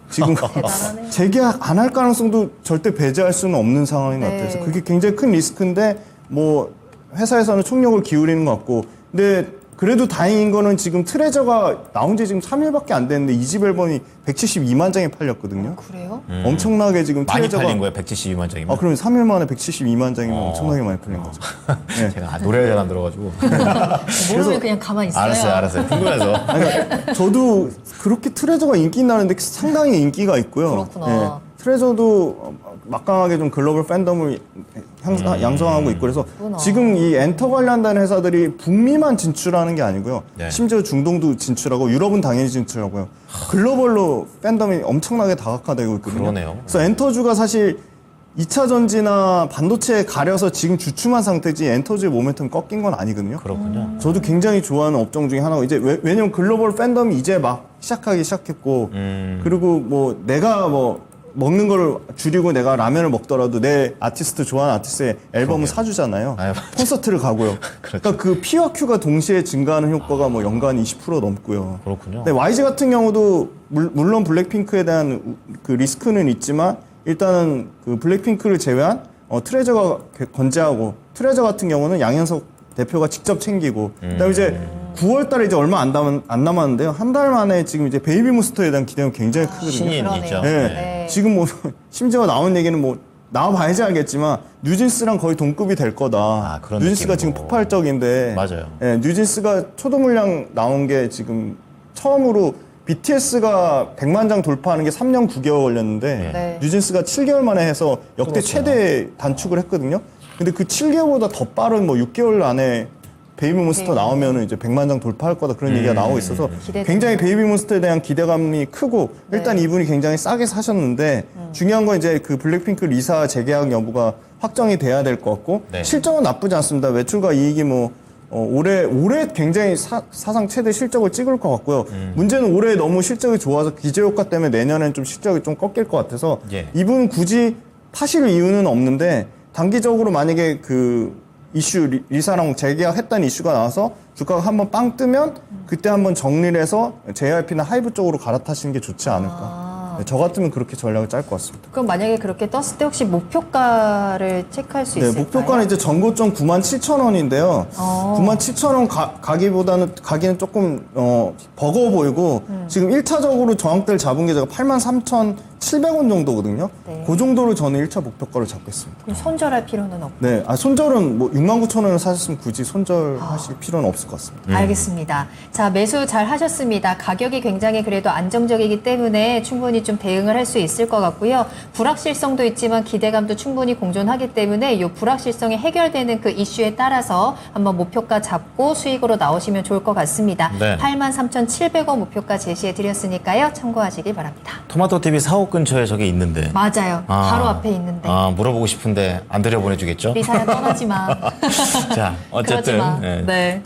지금 대단하네요. 재계약 안 할 가능성도 절대 배제할 수는 없는 상황인 것 네. 같아요. 그래서 그게 굉장히 큰 리스크인데 뭐 회사에서는 총력을 기울이는 것 같고 근데 그래도 다행인 거는 지금 트레저가 나온 지 지금 3일밖에 안 됐는데 이집 앨범이 172만 장이 팔렸거든요. 그래요? 엄청나게 지금 많이 트레저가 팔린 거예요, 172만 장이면. 그러면 3일 만에 172만 장이면 엄청나게 많이 팔린 거죠. 네. 제가 노래를 잘 안 들어가지고. 모르면 그냥 가만히 있어요. 알았어요. 궁금해서. 저도 그렇게 트레저가 인기 나는데 상당히 인기가 있고요. 그렇구나. 트레저도 막강하게 좀 글로벌 팬덤을 양성하고 있고 그래서 그렇구나. 지금 이 엔터 관련된 회사들이 북미만 진출하는 게 아니고요. 네. 심지어 중동도 진출하고 유럽은 당연히 진출하고요. 글로벌로 팬덤이 엄청나게 다각화되고 있거든요. 그러네요. 그래서 엔터주가 사실 2차 전지나 반도체에 가려서 지금 주춤한 상태지 엔터주의 모멘텀이 꺾인 건 아니거든요. 그렇군요. 저도 굉장히 좋아하는 업종 중에 하나고 이제 왜냐면 글로벌 팬덤이 이제 막 시작하기 시작했고 그리고 뭐 내가 먹는 걸 줄이고 내가 라면을 먹더라도 내 아티스트 좋아하는 아티스트의 앨범을 사주잖아요. 아유, 콘서트를 가고요. 그러니까 그 P와 Q가 동시에 증가하는 효과가 뭐 연간 20% 넘고요. 그렇군요. 근데 YG 같은 경우도 물론 블랙핑크에 대한 그 리스크는 있지만 일단은 그 블랙핑크를 제외한 트레저가 건재하고 트레저 같은 경우는 양현석 대표가 직접 챙기고 그다음에 이제 9월 달에 이제 얼마 안 남았는데요. 한 달 만에 지금 이제 베이비 무스터에 대한 기대가 굉장히 크거든요. 신인 그러네요. 있죠. 네. 네. 지금 뭐 심지어 나온 얘기는 뭐 나와봐야지 알겠지만 뉴진스랑 거의 동급이 될 거다. 아, 그런 뉴진스가 느낌으로. 지금 폭발적인데 맞아요. 예, 뉴진스가 초도 물량 나온 게 지금 처음으로 BTS가 100만 장 돌파하는 게 3년 9개월 걸렸는데 네. 뉴진스가 7개월 만에 해서 역대 그렇죠. 최대 단축을 했거든요. 근데 그 7개월보다 더 빠른 뭐 6개월 안에 베이비몬스터 나오면은 이제 100만 장 돌파할 거다 그런 얘기가 나오고 있어서 기대되네요. 굉장히 베이비몬스터에 대한 기대감이 크고 일단 네. 이분이 굉장히 싸게 사셨는데 중요한 건 이제 그 블랙핑크 리사 재계약 여부가 확정이 돼야 될 것 같고 네. 실적은 나쁘지 않습니다. 매출과 이익이 뭐 올해 굉장히 사상 최대 실적을 찍을 것 같고요. 문제는 올해 너무 실적이 좋아서 기저효과 때문에 내년엔 좀 실적이 좀 꺾일 것 같아서 예. 이분 굳이 파실 이유는 없는데 단기적으로 만약에 그 이슈 리사랑 재계약했다는 이슈가 나와서 주가가 한번 빵 뜨면 그때 한번 정리를 해서 JYP나 하이브 쪽으로 갈아타시는 게 좋지 않을까. 네, 저 같으면 그렇게 전략을 짤 것 같습니다. 그럼 만약에 그렇게 떴을 때 혹시 목표가를 체크할 수 네, 있을까요? 목표가는 이제 전고점 97,000원인데요. 97,000원 가기보다는 가기는 조금 버거워 보이고 지금 1차적으로 저항대를 잡은 게 제가 83,700원 정도거든요. 네. 그 정도로 저는 1차 목표가를 잡겠습니다. 그럼 손절할 필요는 없고. 네, 손절은 뭐 69,000원을 사셨으면 굳이 손절하실 필요는 없을 것 같습니다. 알겠습니다. 자, 매수 잘 하셨습니다. 가격이 굉장히 그래도 안정적이기 때문에 충분히 좀 대응을 할 수 있을 것 같고요. 불확실성도 있지만 기대감도 충분히 공존하기 때문에 이 불확실성이 해결되는 그 이슈에 따라서 한번 목표가 잡고 수익으로 나오시면 좋을 것 같습니다. 네. 83,700원 목표가 제시해 드렸으니까요. 참고하시기 바랍니다. 토마토 TV 사옥 근처에 저게 있는데. 맞아요. 바로 앞에 있는데. 물어보고 싶은데 안 들여보내주겠죠? 리사야 떠나지 마. 자, 그러지 어쨌든 마. 예. 네.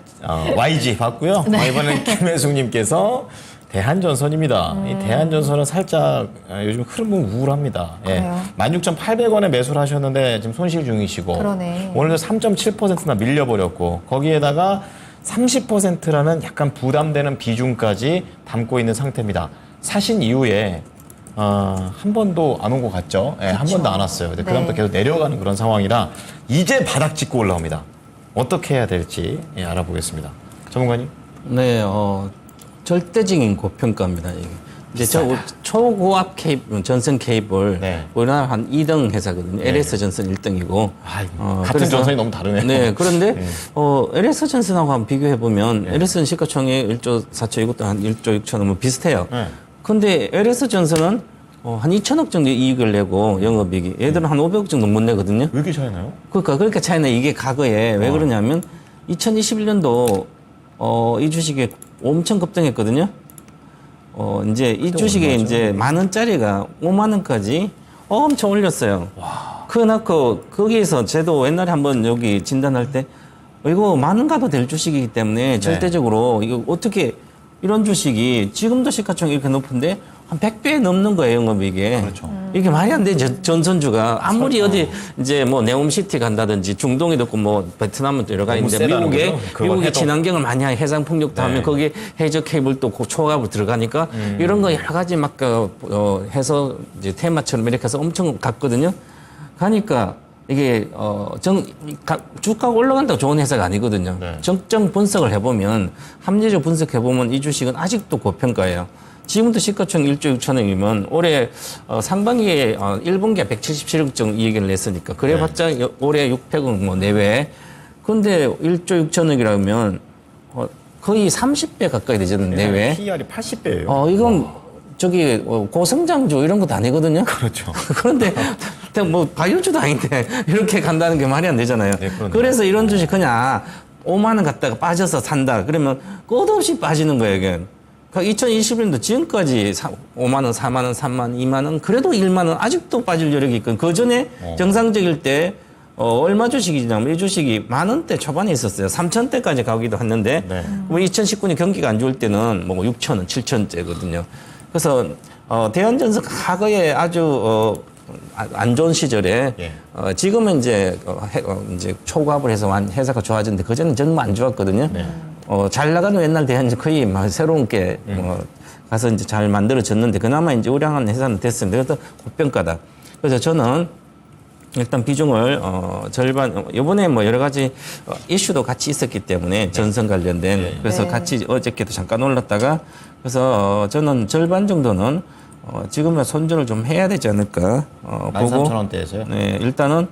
YG 봤고요. 네. 이번엔 김혜숙님께서 대한전선입니다. 이 대한전선은 살짝 요즘 흐름은 우울합니다. 예. 그래요? 16,800원에 매수를 하셨는데 지금 손실 중이시고 그러네. 오늘도 3.7%나 밀려버렸고 거기에다가 30%라는 약간 부담되는 비중까지 담고 있는 상태입니다. 사신 이후에 한 번도 안 온 것 같죠? 예, 한 번도 안 왔어요. 근데 그다음부터 네. 계속 내려가는 그런 상황이라 이제 바닥 찍고 올라옵니다. 어떻게 해야 될지 알아보겠습니다. 전문가님. 네, 절대적인 고평가입니다. 이게. 이제 저 초고압 케이블, 전선 케이블, 네. 우리나라 한 2등 회사거든요. LS 전선 1등이고. 같은 전선이 너무 다르네요. 네, 그런데 LS 전선하고 한번 비교해 보면 LS는 시가총액 1조 4천, 이것도 한 1조 6천은 뭐 비슷해요. 네. 근데 LS 전선은 한 2천억 정도 이익을 내고 영업이익이 얘들은 한 500억 정도 못 내거든요. 왜 이렇게 차이나요? 그러니까 차이나 이게 과거에 왜 그러냐면 2021년도 이 주식이 엄청 급등했거든요. 이제 이 주식에 얼마죠? 이제 만 원짜리가 5만 원까지 엄청 올렸어요. 그래놓고 거기에서 저도 옛날에 한번 여기 진단할 때 이거 만 원 가도 될 주식이기 때문에 절대적으로 이거 어떻게 이런 주식이 지금도 시가총액 이렇게 높은데 한 100배 넘는 거예요, 영업이익이. 그렇죠. 이게 말이 안 돼, 전선주가. 아무리 어디, 이제 뭐, 네옴시티 간다든지, 중동에도 있고, 뭐, 베트남은 또 여러 가지 너무 있는데, 세다는 미국에, 거죠? 그거 미국이 해도. 친환경을 많이 하니 해상 풍력도 네. 하면 거기에 해저 케이블도 초과압으로 들어가니까, 이런 거 여러 가지 막, 해서, 이제 테마처럼 이렇게 해서 엄청 갔거든요. 가니까, 이게, 주가가 올라간다고 좋은 회사가 아니거든요. 네. 정정 분석을 해보면, 합리적 분석해보면 이 주식은 아직도 고평가예요. 지금부터 시가총액 1조 6천억이면 올해 상반기에 1분기에 177억 정도 이익을 냈으니까 그래봤자 올해 600억 뭐 내외. 근데 1조 6천억이라면 거의 30배 가까이 되잖아요, 내외. PER이 80배예요. 이건 저기 고성장주 이런 것도 아니거든요. 그렇죠. 그런데 뭐 바이오주도 아닌데 이렇게 간다는 게 말이 안 되잖아요. 네, 그러네요. 그래서 이런 주식 그냥 5만 원 갖다가 빠져서 산다. 그러면 끝없이 빠지는 거예요, 이게. 2021년도 지금까지 5만 원, 4만 원, 3만 원, 2만 원, 그래도 1만 원 아직도 빠질 여력이 있거든요. 그 전에 정상적일 때 얼마 주식이냐면 이 주식이 만 원대 초반에 있었어요. 3천대까지 가기도 했는데 네. 2019년 경기가 안 좋을 때는 뭐 6천 원, 7천대거든요. 그래서 대한전선 과거에 아주 안 좋은 시절에 지금은 이제 이제 초과압을 해서 회사가 좋아졌는데 그전에는 정말 안 좋았거든요. 네. 잘 나가는 옛날 대한전선 거의 막 새로운 게 가서 이제 잘 만들어졌는데 그나마 이제 우량한 회사는 됐습니다. 그래서 고평가다. 그래서 저는 일단 비중을 절반 이번에 뭐 여러 가지 이슈도 같이 있었기 때문에 전선 관련된 그래서 네. 같이 어저께도 잠깐 올랐다가 그래서 저는 절반 정도는 지금은 손절을 좀 해야 되지 않을까 보고 13,000원대에서요? 네, 일단은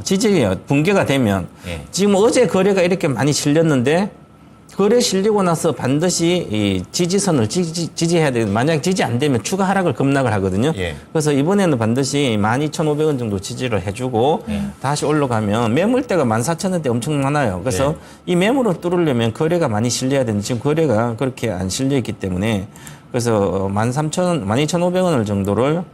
지지가 붕괴가 되면 예. 지금 어제 거래가 이렇게 많이 실렸는데 거래 실리고 나서 반드시 이 지지선을 지지해야 되는 만약 지지 안 되면 추가 하락을 급락을 하거든요. 예. 그래서 이번에는 반드시 12,500원 정도 지지를 해주고 다시 올라가면 매물대가 14,000원대 엄청 많아요. 그래서 이 매물을 뚫으려면 거래가 많이 실려야 되는데 지금 거래가 그렇게 안 실려 있기 때문에 그래서 12,500원을 정도를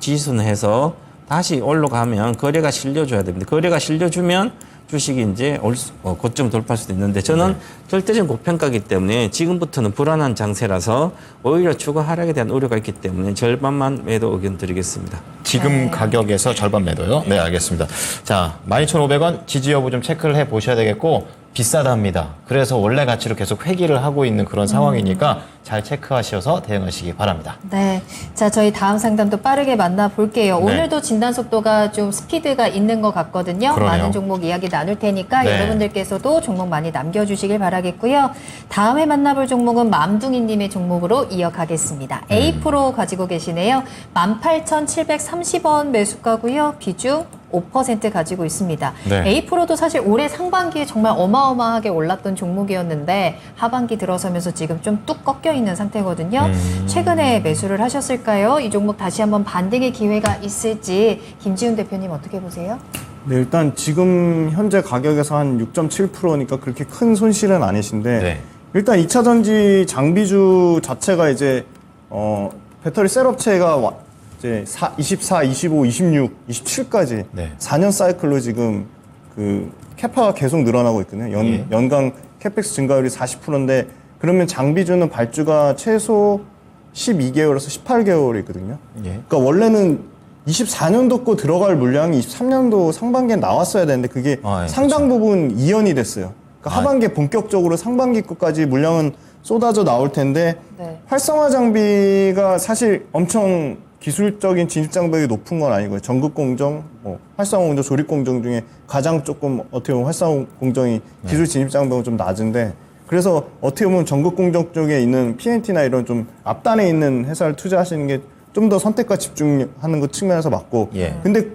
지지선을 해서 다시 올라가면 거래가 실려줘야 됩니다. 거래가 실려주면 주식이 이제 고점 돌파할 수도 있는데 저는 절대적인 고평가이기 때문에 지금부터는 불안한 장세라서 오히려 추가 하락에 대한 우려가 있기 때문에 절반만 매도 의견 드리겠습니다. 지금 가격에서 절반 매도요? 네, 알겠습니다. 자, 12,500원 지지 여부 좀 체크를 해 보셔야 되겠고 비싸답니다. 그래서 원래 가치로 계속 회귀를 하고 있는 그런 상황이니까 잘 체크하셔서 대응하시기 바랍니다. 네. 자, 저희 다음 상담도 빠르게 만나볼게요. 네. 오늘도 진단 속도가 좀 스피드가 있는 것 같거든요. 그러네요. 많은 종목 이야기 나눌 테니까 네. 여러분들께서도 종목 많이 남겨주시길 바라겠고요. 다음에 만나볼 종목은 맘둥이님의 종목으로 이어가겠습니다. A 프로 가지고 계시네요. 18,730원 매수가고요. 비중 5% 가지고 있습니다. 네. A 프로도 사실 올해 상반기에 정말 어마어마하게 올랐던 종목이었는데 하반기 들어서면서 지금 좀 뚝 꺾여 있는 상태거든요. 최근에 매수를 하셨을까요? 이 종목 다시 한번 반등의 기회가 있을지 김지훈 대표님 어떻게 보세요? 네, 일단 지금 현재 가격에서 한 6.7%니까 그렇게 큰 손실은 아니신데 네. 일단 2차 전지 장비주 자체가 이제 배터리 셀업체가 이제 24, 25, 26, 27까지 네. 4년 사이클로 지금 그 캐파가 계속 늘어나고 있거든요. 예. 연간 캐펙스 증가율이 40%인데 그러면 장비주는 발주가 최소 12개월에서 18개월이거든요. 예. 그러니까 원래는 24년도 거 들어갈 물량이 23년도 상반기에 나왔어야 되는데 그게 아, 예, 상당 부분 이연이 됐어요. 그러니까 하반기에 본격적으로 상반기 거까지 물량은 쏟아져 나올 텐데 네. 활성화 장비가 사실 엄청 기술적인 진입 장벽이 높은 건 아니고요. 전극 공정, 활성화 공정, 조립 공정 중에 가장 조금 어떻게 보면 활성화 공정이 기술 진입 장벽은 좀 낮은데 그래서 어떻게 보면 전극 공정 쪽에 있는 PNT나 이런 좀 앞단에 있는 회사를 투자하시는 게 좀 더 선택과 집중하는 것 측면에서 맞고. 예. 근데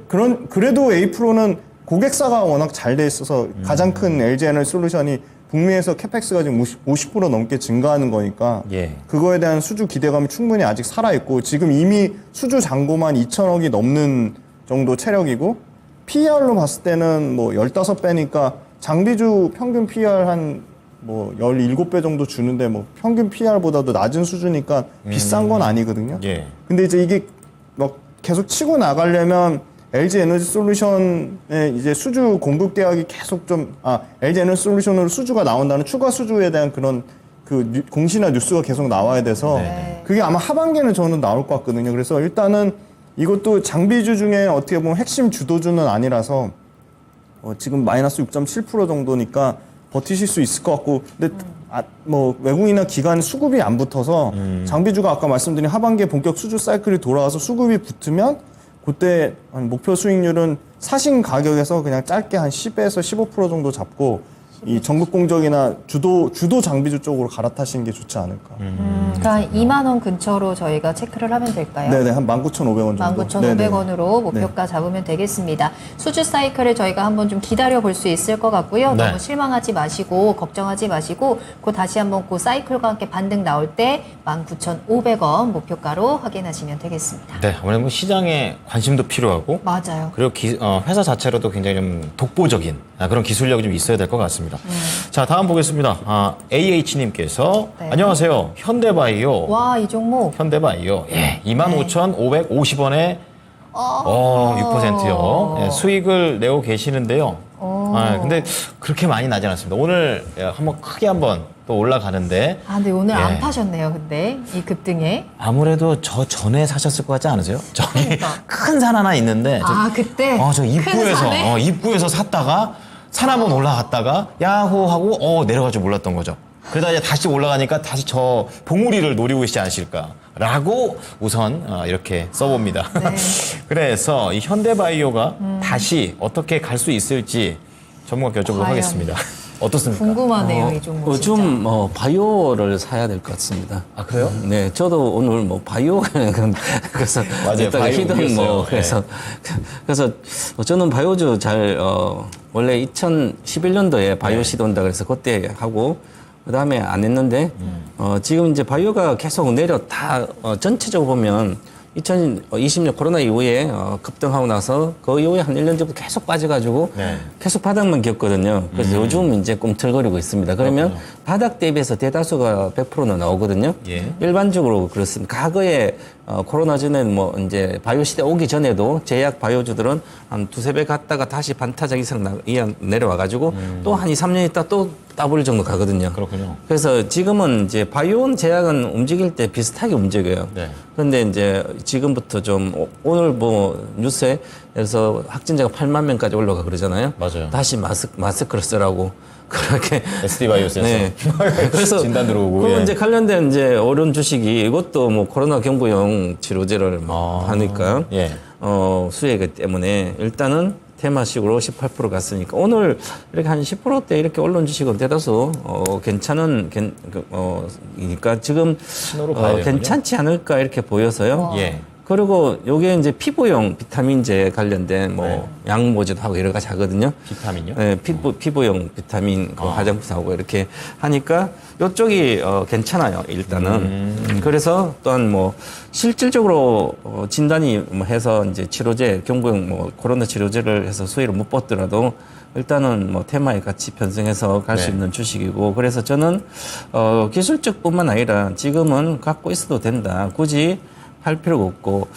그래도 A 프로는 고객사가 워낙 잘 돼 있어서 가장 큰 LG 에너지 솔루션이 북미에서 캐펙스가 지금 50% 넘게 증가하는 거니까 예. 그거에 대한 수주 기대감이 충분히 아직 살아있고 지금 이미 수주 잔고만 2천억이 넘는 정도 체력이고 PER로 봤을 때는 뭐 15배니까 장비주 평균 PER 한 뭐 17배 정도 주는데 뭐 평균 PER보다도 낮은 수주니까 비싼 건 아니거든요. 예. 근데 이제 이게 막 계속 치고 나가려면 LG 에너지 솔루션의 이제 수주 공급 계약이 계속 LG 에너지 솔루션으로 수주가 나온다는 추가 수주에 대한 그런 그 공시나 뉴스가 계속 나와야 돼서 네. 그게 아마 하반기에는 저는 나올 것 같거든요. 그래서 일단은 이것도 장비주 중에 어떻게 보면 핵심 주도주는 아니라서 지금 마이너스 6.7% 정도니까 버티실 수 있을 것 같고 근데 뭐 외국이나 기관 수급이 안 붙어서 장비주가 아까 말씀드린 하반기에 본격 수주 사이클이 돌아와서 수급이 붙으면 그때 한 목표 수익률은 사신 가격에서 그냥 짧게 한 10에서 15% 정도 잡고 이 전국 공정이나 주도 장비주 쪽으로 갈아타시는 게 좋지 않을까. 그러니까 한 2만 원 근처로 저희가 체크를 하면 될까요? 네네, 한 19,500원 정도. 19,500원으로 목표가 잡으면 되겠습니다. 수주 사이클을 저희가 한번 좀 기다려 볼 수 있을 것 같고요. 네. 너무 실망하지 마시고 걱정하지 마시고 그 다시 한번 그 사이클과 함께 반등 나올 때 19,500원 목표가로 확인하시면 되겠습니다. 네, 아무래도 시장에 관심도 필요하고 맞아요. 그리고 회사 자체로도 굉장히 좀 독보적인 그런 기술력이 좀 있어야 될 것 같습니다. 자, 다음 보겠습니다. AH님께서 네. 안녕하세요. 현대바이오. 와, 이 종목. 현대바이오. 예, 25,550원에 6%요. 예, 수익을 내고 계시는데요. 근데 그렇게 많이 나지 않았습니다. 오늘 한번 크게 한번 또 올라가는데 아, 근데 오늘 예. 안 파셨네요, 근데. 이 급등에. 아무래도 저 전에 사셨을 것 같지 않으세요? 저기 그러니까. 큰 산 하나 있는데 아, 그때? 저 큰 산에? 입구에서 샀다가 산 한번 올라갔다가 야호 하고 내려갈 줄 몰랐던 거죠. 그러다 이제 다시 올라가니까 다시 저 봉우리를 노리고 있지 않으실까라고 우선 이렇게 써봅니다. 네. 그래서 이 현대바이오가 다시 어떻게 갈 수 있을지 전문가 여쭤보도록 과연. 하겠습니다. 어떻습니까? 궁금하네요, 이 종목 진짜. 요즘 바이오를 사야 될 것 같습니다. 아, 그래요? 네, 저도 오늘 바이오 그래서 맞아요. 이따가 바이오 히든 웃겼어요. 그래서 저는 바이오주 원래 2011년도에 바이오 네. 시도한다 그래서 그때 하고 그다음에 안 했는데 지금 이제 바이오가 계속 전체적으로 보면 2020년 코로나 이후에 급등하고 나서 그 이후에 한 1년 정도 계속 빠져가지고 네. 계속 바닥만 겪거든요. 그래서 요즘 이제 꿈틀거리고 있습니다. 그러면 바닥 대비해서 대다수가 100%는 나오거든요. 예. 일반적으로 그렇습니다. 과거에 코로나 전에는 이제 바이오 시대 오기 전에도 제약 바이오주들은 한 두세 배 갔다가 다시 반타작 이상 내려와가지고 또 한 2, 3년 있다 또 더블 정도 가거든요. 그렇군요. 그래서 지금은 이제 바이오는 제약은 움직일 때 비슷하게 움직여요. 네. 그런데 이제 지금부터 좀 오늘 뉴스에 그래서 확진자가 8만 명까지 올라가 그러잖아요. 맞아요. 다시 마스크를 쓰라고 그렇게 SD 바이오스에서 네. 그래서 진단 들어오고. 그 예. 이제 관련된 이제 어려운 주식이 이것도 코로나 경구용 치료제를 하니까 예. 수혜이기 때문에 일단은 테마식으로 18% 갔으니까 오늘 이렇게 한 10%대 이렇게 올라온 주식은 대다수 이니까 지금 신호로 봐야 되는군요. 괜찮지 않을까 이렇게 보여서요. 예. 그리고 요게 이제 피부용 비타민제 관련된 양모제도 하고 여러 가지 하거든요. 비타민요? 네, 피부용 비타민 화장품 사고 이렇게 하니까 요쪽이 괜찮아요, 일단은. 그래서 또한 실질적으로 진단이 해서 이제 치료제, 경구용 코로나 치료제를 해서 수혜를 못 받더라도 일단은 테마에 같이 편성해서 갈 수 네. 있는 주식이고 그래서 저는 기술적 뿐만 아니라 지금은 갖고 있어도 된다. 굳이 할 필요가 없고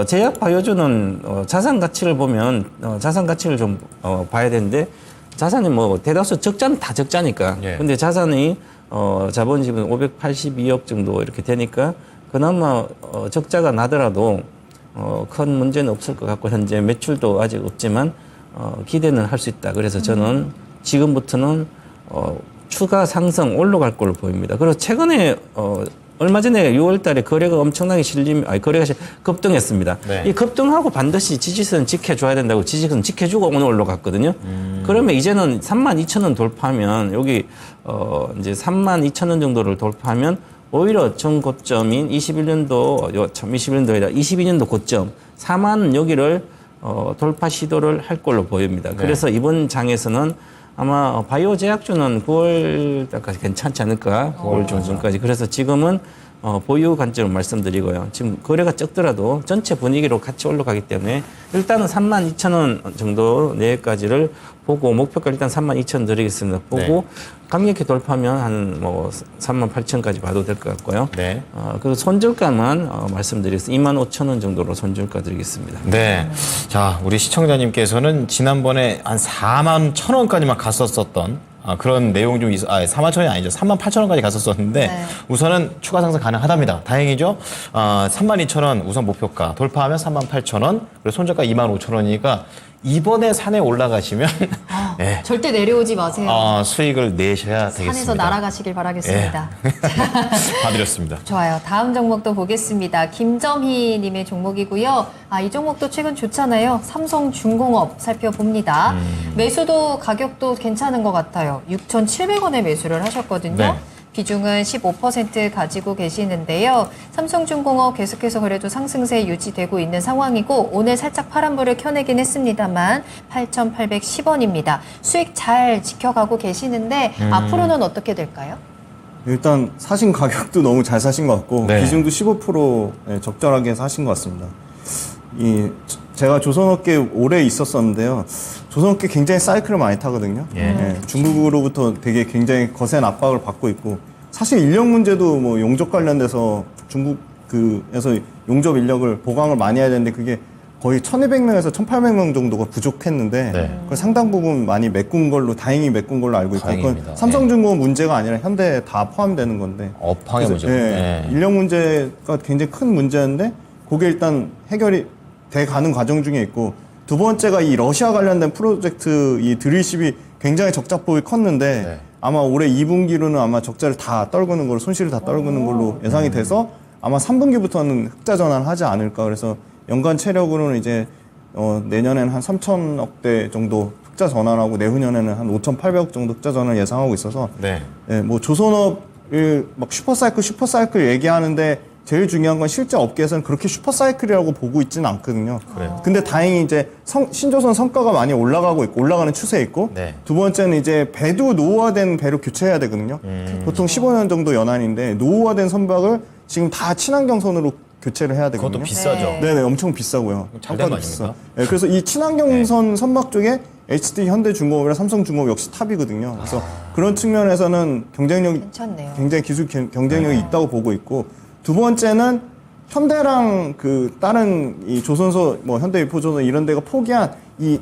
제약 바이오주는 자산 가치를 보면 자산 가치를 좀 봐야 되는데 자산이 대다수 적자는 다 적자니까. 예. 근데 자산이 자본이 지금 582억 정도 이렇게 되니까 그나마 적자가 나더라도 큰 문제는 없을 것 같고 현재 매출도 아직 없지만 기대는 할 수 있다. 그래서 저는 지금부터는 추가 상승 올라갈 걸로 보입니다. 그리고 최근에 얼마 전에 6월 달에 거래가 엄청나게 거래가 급등했습니다. 네. 이 급등하고 반드시 지지선 지켜줘야 된다고 지지선 지켜주고 오늘 올라갔거든요. 그러면 이제는 32,000원 돌파하면 여기 이제 32,000원 정도를 돌파하면 오히려 전 고점인 21년도에 아니라 22년도 고점 4만 여기를 돌파 시도를 할 걸로 보입니다. 네. 그래서 이번 장에서는 아마 바이오 제약주는 9월 달까지 괜찮지 않을까? 9월 중순까지. 그래서 지금은 보유 관점을 말씀드리고요. 지금 거래가 적더라도 전체 분위기로 같이 올라가기 때문에 일단은 32,000원 정도 내까지를 보고 목표가 일단 32,000원 드리겠습니다. 보고 네. 강력히 돌파하면 한 38,000원까지 봐도 될 것 같고요. 네. 그리고 손절가만 말씀드리겠습니다. 25,000원 정도로 손절가 드리겠습니다. 네. 자, 우리 시청자님께서는 지난번에 한 4만 1,000원까지만 갔었었던 그런 내용 좀 4만 1,000원이 아니죠. 3만 8,000원까지 갔었었는데 네. 우선은 추가 상승 가능하답니다. 다행이죠. 32,000원 우선 목표가 돌파하면 38,000원 그리고 손절가 25,000원이니까 이번에 산에 올라가시면 예, 절대 내려오지 마세요. 수익을 내셔야 되겠습니다. 산에서 날아가시길 바라겠습니다. 봐드렸습니다. 좋아요. 다음 종목도 보겠습니다. 김점희님의 종목이고요. 이 종목도 최근 좋잖아요. 삼성중공업 살펴봅니다. 매수도 가격도 괜찮은 것 같아요. 6,700원에 매수를 하셨거든요. 네. 비중은 15% 가지고 계시는데요. 삼성중공업 계속해서 그래도 상승세 유지되고 있는 상황이고 오늘 살짝 파란불을 켜내긴 했습니다만 8,810원입니다. 수익 잘 지켜가고 계시는데 앞으로는 어떻게 될까요? 일단 사신 가격도 너무 잘 사신 것 같고 네. 비중도 15% 적절하게 사신 것 같습니다. 제가 조선업계 오래 있었었는데요. 조선업계 굉장히 사이클을 많이 타거든요. 예. 중국으로부터 되게 굉장히 거센 압박을 받고 있고 사실 인력 문제도 용접 관련돼서 중국에서 용접 인력을 보강을 많이 해야 되는데 그게 거의 1,200명에서 1,800명 정도가 부족했는데 네. 그걸 상당 부분 많이 메꾼 걸로 다행히 메꾼 걸로 알고 있고 다행입니다. 그건 삼성중공업 문제가 아니라 현대에 다 포함되는 건데 업황의 그래서, 문제죠. 네. 인력 문제가 굉장히 큰 문제인데 그게 일단 해결이 돼 가는 과정 중에 있고 두 번째가 이 러시아 관련된 프로젝트 이 드릴십이 굉장히 적자폭이 컸는데 네. 아마 올해 2분기로는 아마 적자를 다 떨구는 걸로 손실을 다 떨구는 걸로 예상이 돼서 아마 3분기부터는 흑자 전환하지 않을까 그래서 연간 체력으로는 이제 내년엔 한 3,000억대 정도 흑자 전환하고 내후년에는 한 5,800억 정도 흑자 전환을 예상하고 있어서 네. 예, 뭐 조선업을 막 슈퍼사이클 얘기하는데 제일 중요한 건 실제 업계에서는 그렇게 슈퍼사이클이라고 보고 있지는 않거든요. 그래요. 근데 다행히 이제 신조선 성과가 많이 올라가고 있고 올라가는 추세에 있고 네. 두 번째는 이제 배도 노후화된 배로 교체해야 되거든요. 보통 15년 정도 연한인데 노후화된 선박을 지금 다 친환경선으로 교체를 해야 되거든요. 그것도 비싸죠. 네. 네네, 엄청 비싸고요. 잘된 거 성과도 비싸. 아닙니까? 네, 그래서 이 친환경선 선박 쪽에 HD 현대중공업이랑 삼성중공업 역시 탑이거든요. 그래서 그런 측면에서는 경쟁력이 괜찮네요. 굉장히 기술 경쟁력이 있다고 보고 있고, 두 번째는 현대랑 그 다른 이 조선소, 뭐 현대유포조선 이런 데가 포기한 이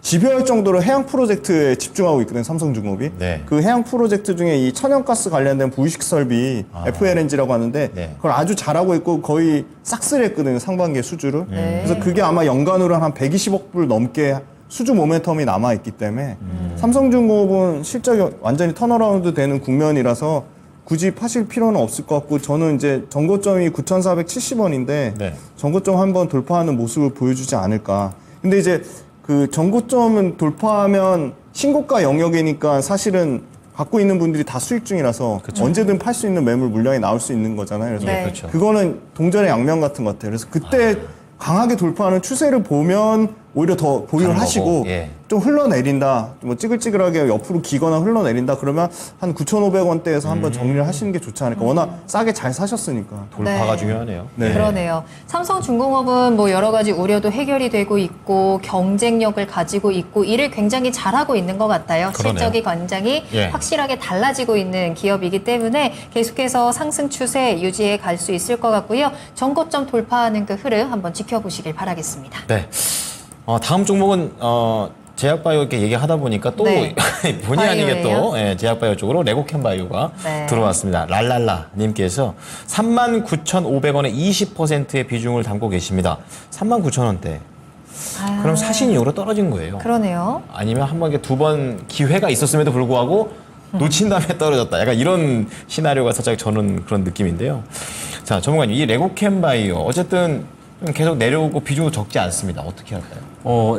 집요할 정도로 해양 프로젝트에 집중하고 있거든요, 삼성중공업이. 네. 그 해양 프로젝트 중에 이 천연가스 관련된 부의식 설비, FLNG라고 하는데, 네. 그걸 아주 잘하고 있고 거의 싹쓸이했거든요, 상반기에 수주를. 네. 그래서 그게 아마 연간으로 한 120억 불 넘게 수주 모멘텀이 남아있기 때문에, 삼성중공업은 실적이 완전히 턴어라운드 되는 국면이라서 굳이 파실 필요는 없을 것 같고, 저는 이제 전고점이 9,470원인데, 네. 전고점 한번 돌파하는 모습을 보여주지 않을까. 근데 이제 그 전고점은 돌파하면 신고가 영역이니까 사실은 갖고 있는 분들이 다 수익 중이라서 언제든 팔 수 있는 매물 물량이 나올 수 있는 거잖아요. 그래서 네. 그렇죠. 그거는 동전의 양면 같은 것 같아요. 그래서 그때 강하게 돌파하는 추세를 보면 오히려 더 보유를 가는 하시고 거고, 예. 좀 흘러내린다, 뭐 찌글찌글하게 옆으로 기거나 흘러내린다 그러면 한 9,500원대에서 한번 정리를 하시는 게 좋지 않을까. 워낙 싸게 잘 사셨으니까. 돌파가 네. 중요하네요. 네. 그러네요. 삼성중공업은 뭐 여러 가지 우려도 해결이 되고 있고 경쟁력을 가지고 있고 일을 굉장히 잘하고 있는 것 같아요. 그러네요. 실적이 굉장히 예. 확실하게 달라지고 있는 기업이기 때문에 계속해서 상승 추세 유지해 갈 수 있을 것 같고요. 전고점 돌파하는 그 흐름 한번 지켜보시길 바라겠습니다. 네. 다음 종목은 제약바이오 이렇게 얘기하다 보니까 또 네. 본의 아니게 바이오예요? 또 제약바이오 쪽으로 레고캠바이오가 네. 들어왔습니다. 랄랄라 님께서 39,500원에 20%의 비중을 담고 계십니다. 39,000원대. 아, 그럼 사신 이후로 떨어진 거예요. 그러네요. 아니면 한 번 이렇게 두 번 기회가 있었음에도 불구하고 놓친 다음에 떨어졌다. 약간 이런 시나리오가 살짝 저는 그런 느낌인데요. 자, 전문가님, 이 레고캠바이오 어쨌든 좀 계속 내려오고 비중도 적지 않습니다. 어떻게 할까요?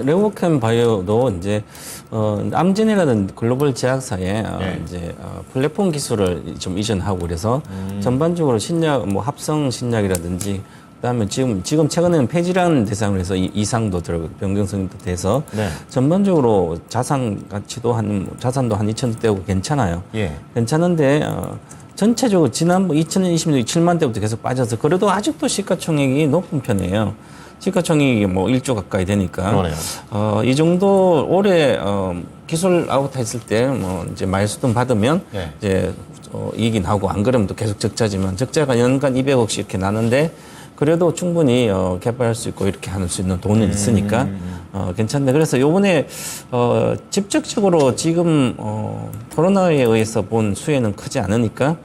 레고캠 바이오도 이제 암진이라는 글로벌 제약사에 네. 이제 플랫폼 기술을 좀 이전하고 그래서 전반적으로 신약, 뭐 합성 신약이라든지 그다음에 지금 최근에는 폐질환 대상으로 해서 이상도 들어가고 변경성도 돼서 네. 전반적으로 자산도 한 2,000대 되고 괜찮아요. 예. 괜찮은데 전체적으로 지난 2020년 7만 대부터 계속 빠져서 그래도 아직도 시가총액이 높은 편이에요. 시가총액이 뭐 1조 가까이 되니까. 그러네요. 이 정도 올해 기술 아웃 했을 때 뭐 이제 마일스톤 받으면 네. 이제 이익이 나오고 안 그러면 또 계속 적자지만 적자가 연간 200억씩 이렇게 나는데 그래도 충분히 개발할 수 있고 이렇게 할 수 있는 돈은 있으니까 괜찮네. 그래서 요번에 직접적으로 지금 코로나에 의해서 본 수혜는 크지 않으니까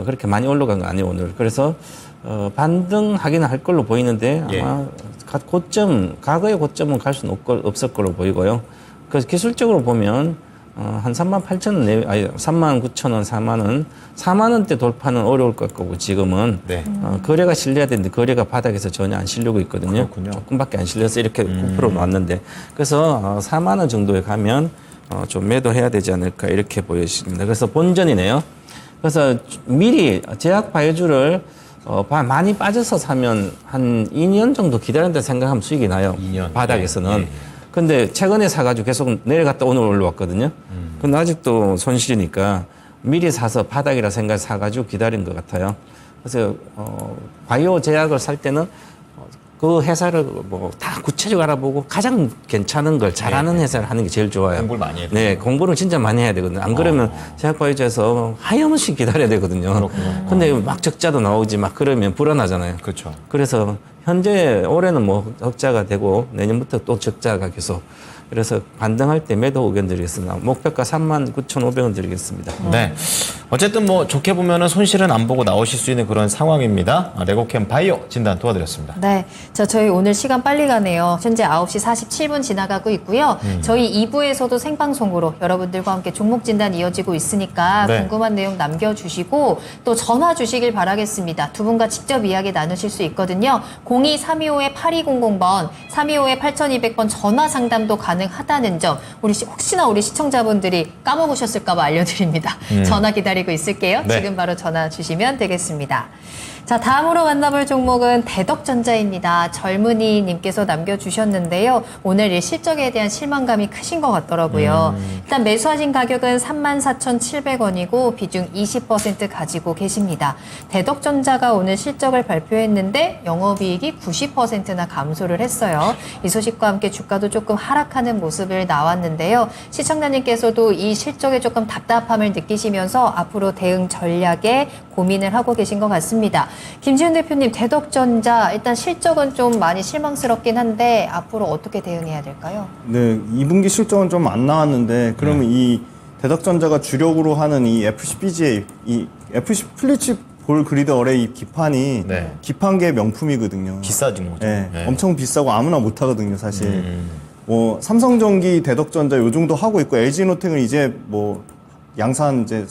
그렇게 많이 올라간 거 아니에요 오늘. 그래서 반등하기는 할 걸로 보이는데 아마 과거의 고점은 갈 수는 없을 걸로 보이고요. 그래서 기술적으로 보면 한 38,000원, 39,000원, 4만 원대 돌파는 어려울 것 같고 지금은 네. 거래가 실려야 되는데 거래가 바닥에서 전혀 안 실리고 있거든요. 그렇군요. 조금밖에 안 실려서 이렇게 9% 나왔는데 그래서 4만 원 정도에 가면 좀 매도해야 되지 않을까 이렇게 보여집니다. 그래서 본전이네요. 그래서 미리 제약 바이오주를 많이 빠져서 사면 한 2년 정도 기다린다 생각하면 수익이 나요. 2년. 바닥에서는. 예, 예. 근데 최근에 사가지고 계속 내려갔다 오늘 올라왔거든요. 근데 아직도 손실이니까 미리 사서 바닥이라 생각해 사가지고 기다린 것 같아요. 그래서 바이오 제약을 살 때는 그 회사를 뭐 다 구체적으로 알아보고 가장 괜찮은 걸 잘하는 회사를 하는 게 제일 좋아요. 공부를 많이 해야 네, 공부를 진짜 많이 해야 되거든요. 안 그러면 제약바이오에서 하염없이 기다려야 되거든요. 근데 막 적자도 나오지 막 그러면 불안하잖아요. 그렇죠. 그래서 현재 올해는 뭐 적자가 되고 내년부터 또 적자가 계속. 그래서 반등할 때 매도 의견 드리겠습니다. 목표가 39,500원 드리겠습니다. 네. 어쨌든 뭐 좋게 보면은 손실은 안 보고 나오실 수 있는 그런 상황입니다. 레고캠 바이오 진단 도와드렸습니다. 네. 자, 저희 오늘 시간 빨리 가네요. 현재 9시 47분 지나가고 있고요. 저희 2부에서도 생방송으로 여러분들과 함께 종목 진단 이어지고 있으니까 네. 궁금한 내용 남겨주시고 또 전화 주시길 바라겠습니다. 두 분과 직접 이야기 나누실 수 있거든요. 02-325-8200번, 325-8200번 전화 상담도 가능 가능하다는 점 혹시나 우리 시청자분들이 까먹으셨을까 봐 알려드립니다. 전화 기다리고 있을게요. 네. 지금 바로 전화 주시면 되겠습니다. 자, 다음으로 만나볼 종목은 대덕전자입니다. 젊은이님께서 남겨주셨는데요. 오늘 이 실적에 대한 실망감이 크신 것 같더라고요. 일단 매수하신 가격은 34,700원이고 비중 20% 가지고 계십니다. 대덕전자가 오늘 실적을 발표했는데 영업이익이 90%나 감소를 했어요. 이 소식과 함께 주가도 조금 하락하는 모습을 나왔는데요. 시청자님께서도 이 실적에 조금 답답함을 느끼시면서 앞으로 대응 전략에 고민을 하고 계신 것 같습니다. 김지훈 대표님, 대덕전자 일단 실적은 좀 많이 실망스럽긴 한데 앞으로 어떻게 대응해야 될까요? 네, 2분기 실적은 좀 안 나왔는데 그러면 이 대덕전자가 주력으로 하는 이 FCBGA, 이 FC 플리치 볼 그리드 어레이 기판이 네. 기판계의 명품이거든요. 비싸진 거죠. 네, 네. 엄청 비싸고 아무나 못 하거든요, 사실. 뭐 삼성전기, 대덕전자 요 정도 하고 있고 LG노텍은 이제 뭐 양산 이제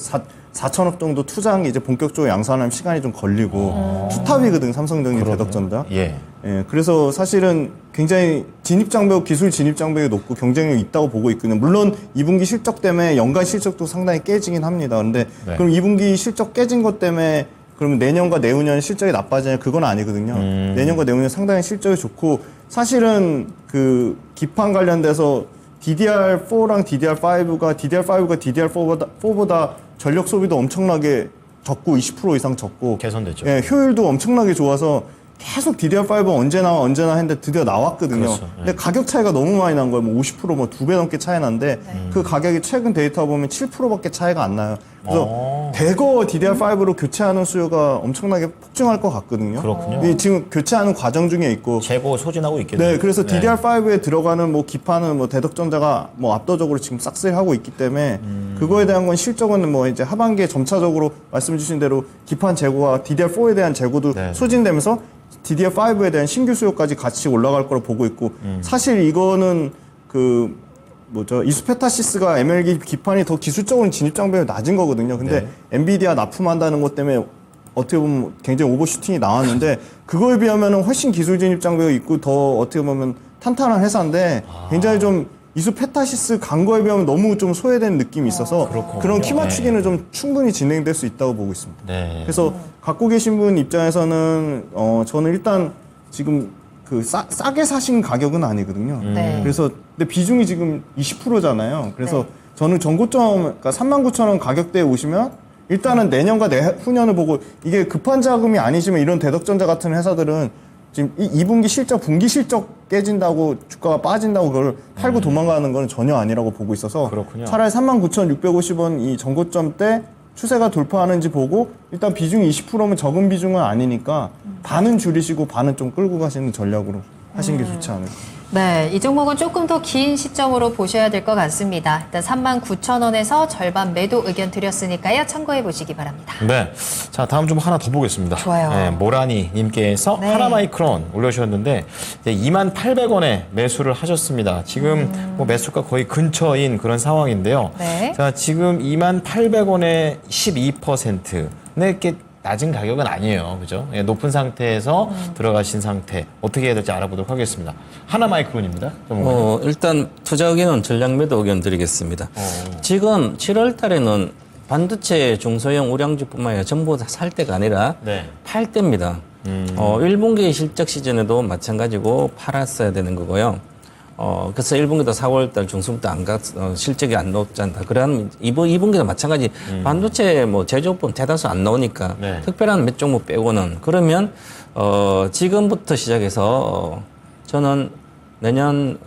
4천억 정도 투자한 게 이제 본격적으로 양산하면 시간이 좀 걸리고 투탑이거든 삼성전기, 대덕전자. 예. 예, 그래서 사실은 굉장히 진입장벽, 기술 진입장벽이 높고 경쟁력이 있다고 보고 있거든요. 물론 2분기 실적 때문에 연간 실적도 상당히 깨지긴 합니다. 근데 네. 그럼 2분기 실적 깨진 것 때문에 그러면 내년과 내후년 실적이 나빠지냐? 그건 아니거든요. 내년과 내후년 상당히 실적이 좋고 사실은 그 기판 관련돼서 DDR4랑 DDR5가 DDR4보다 전력 소비도 엄청나게 적고 20% 이상 적고 개선됐죠. 예, 효율도 엄청나게 좋아서 계속 DDR5 언제 나와 했는데 드디어 나왔거든요. 그렇죠. 예. 근데 가격 차이가 너무 많이 난 거예요. 뭐 50% 뭐 2배 넘게 차이 난데 그 가격이 최근 데이터 보면 7%밖에 차이가 안 나요. 그래서 대거 DDR5로 교체하는 수요가 엄청나게 폭증할 것 같거든요. 그렇군요. 이 지금 교체하는 과정 중에 있고 재고 소진하고 있겠네요. 네, 그래서 DDR5에 들어가는 뭐 기판은 뭐 대덕전자가 뭐 압도적으로 지금 싹쓸이하고 있기 때문에 그거에 대한 건 실적은 뭐 이제 하반기에 점차적으로 말씀 주신 대로 기판 재고와 DDR4에 대한 재고도 네. 소진되면서 DDR5에 대한 신규 수요까지 같이 올라갈 거로 보고 있고 사실 이거는 그 뭐죠 이수페타시스가 MLG 기판이 더 기술적으로 진입장벽이 낮은 거거든요. 근데 엔비디아 납품한다는 것 때문에 어떻게 보면 굉장히 오버슈팅이 나왔는데 그거에 비하면 훨씬 기술 진입장벽이 있고 더 어떻게 보면 탄탄한 회사인데 굉장히 좀 이수페타시스 간 거에 비하면 너무 좀 소외된 느낌이 있어서 그런 키 맞추기는 좀 충분히 진행될 수 있다고 보고 있습니다. 네. 그래서 갖고 계신 분 입장에서는 저는 일단 지금 그 싸게 사신 가격은 아니거든요. 네. 그래서 근데 비중이 지금 20%잖아요. 그래서 저는 전고점 그러니까 39,000원 가격대에 오시면 일단은 내년과 내후년을 보고 이게 급한 자금이 아니시면 이런 대덕전자 같은 회사들은 지금 2분기 실적, 분기 실적 깨진다고 주가가 빠진다고 그걸 팔고 도망가는 건 전혀 아니라고 보고 있어서 그렇군요. 차라리 39,650원 이 전고점 때 추세가 돌파하는지 보고 일단 비중이 20%면 적은 비중은 아니니까 반은 줄이시고 반은 좀 끌고 가시는 전략으로 하시는 게 좋지 않을까. 네, 이 종목은 조금 더 긴 시점으로 보셔야 될 것 같습니다. 일단 39,000원에서 절반 매도 의견 드렸으니까요. 참고해 보시기 바랍니다. 네. 자, 다음 좀 하나 더 보겠습니다. 좋아요. 네, 모라니 님께서 네. 하나마이크론 올려주셨는데 이제 28,000원에 매수를 하셨습니다. 지금 뭐 매수가 거의 근처인 그런 상황인데요. 네. 자, 지금 28,000원에 12%. 네, 이렇게 낮은 가격은 아니에요. 그죠? 예, 높은 상태에서 들어가신 상태. 어떻게 해야 될지 알아보도록 하겠습니다. 하나마이크론입니다. 일단 투자 의견은 전략 매도 의견 드리겠습니다. 지금 7월 달에는 반도체 중소형 우량주뿐만 아니라 전부 다 살 때가 아니라 네. 팔 때입니다. 1분기 실적 시즌에도 마찬가지고 팔았어야 되는 거고요. 그래서 1분기도 4월달 중순부터 실적이 안 나왔지 않다. 그러면 2분기도 마찬가지. 반도체 뭐 제조업 대다수 안 나오니까 네. 특별한 몇 종목 빼고는 그러면 지금부터 시작해서 저는 내년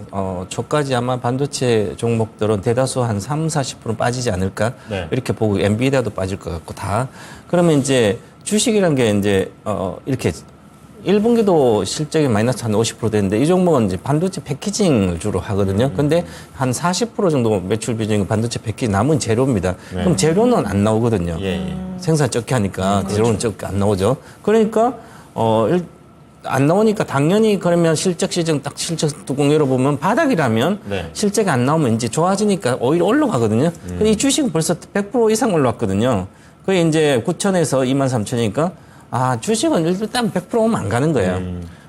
초까지 아마 반도체 종목들은 대다수 한 30-40% 빠지지 않을까 네. 이렇게 보고 엔비디아도 빠질 것 같고 다 그러면 이제 주식이라는 게 이제 이렇게 1분기도 실적이 마이너스 한 50% 됐는데 이 종목은 이제 반도체 패키징을 주로 하거든요. 근데 한 40% 정도 매출 비중이 반도체 패키징 남은 재료입니다. 그럼 재료는 안 나오거든요. 예. 생산 적게 하니까 재료는 적게 안 나오죠. 그러니까 안 나오니까 당연히 그러면 실적 시즌 딱 실적 뚜껑 열어보면 바닥이라면 네. 실적이 안 나오면 이제 좋아지니까 오히려 올라가거든요. 근데 이 주식은 벌써 100% 이상 올라왔거든요. 그게 이제 9,000에서 23,000이니까 주식은 일단 100% 오면 안 가는 거예요.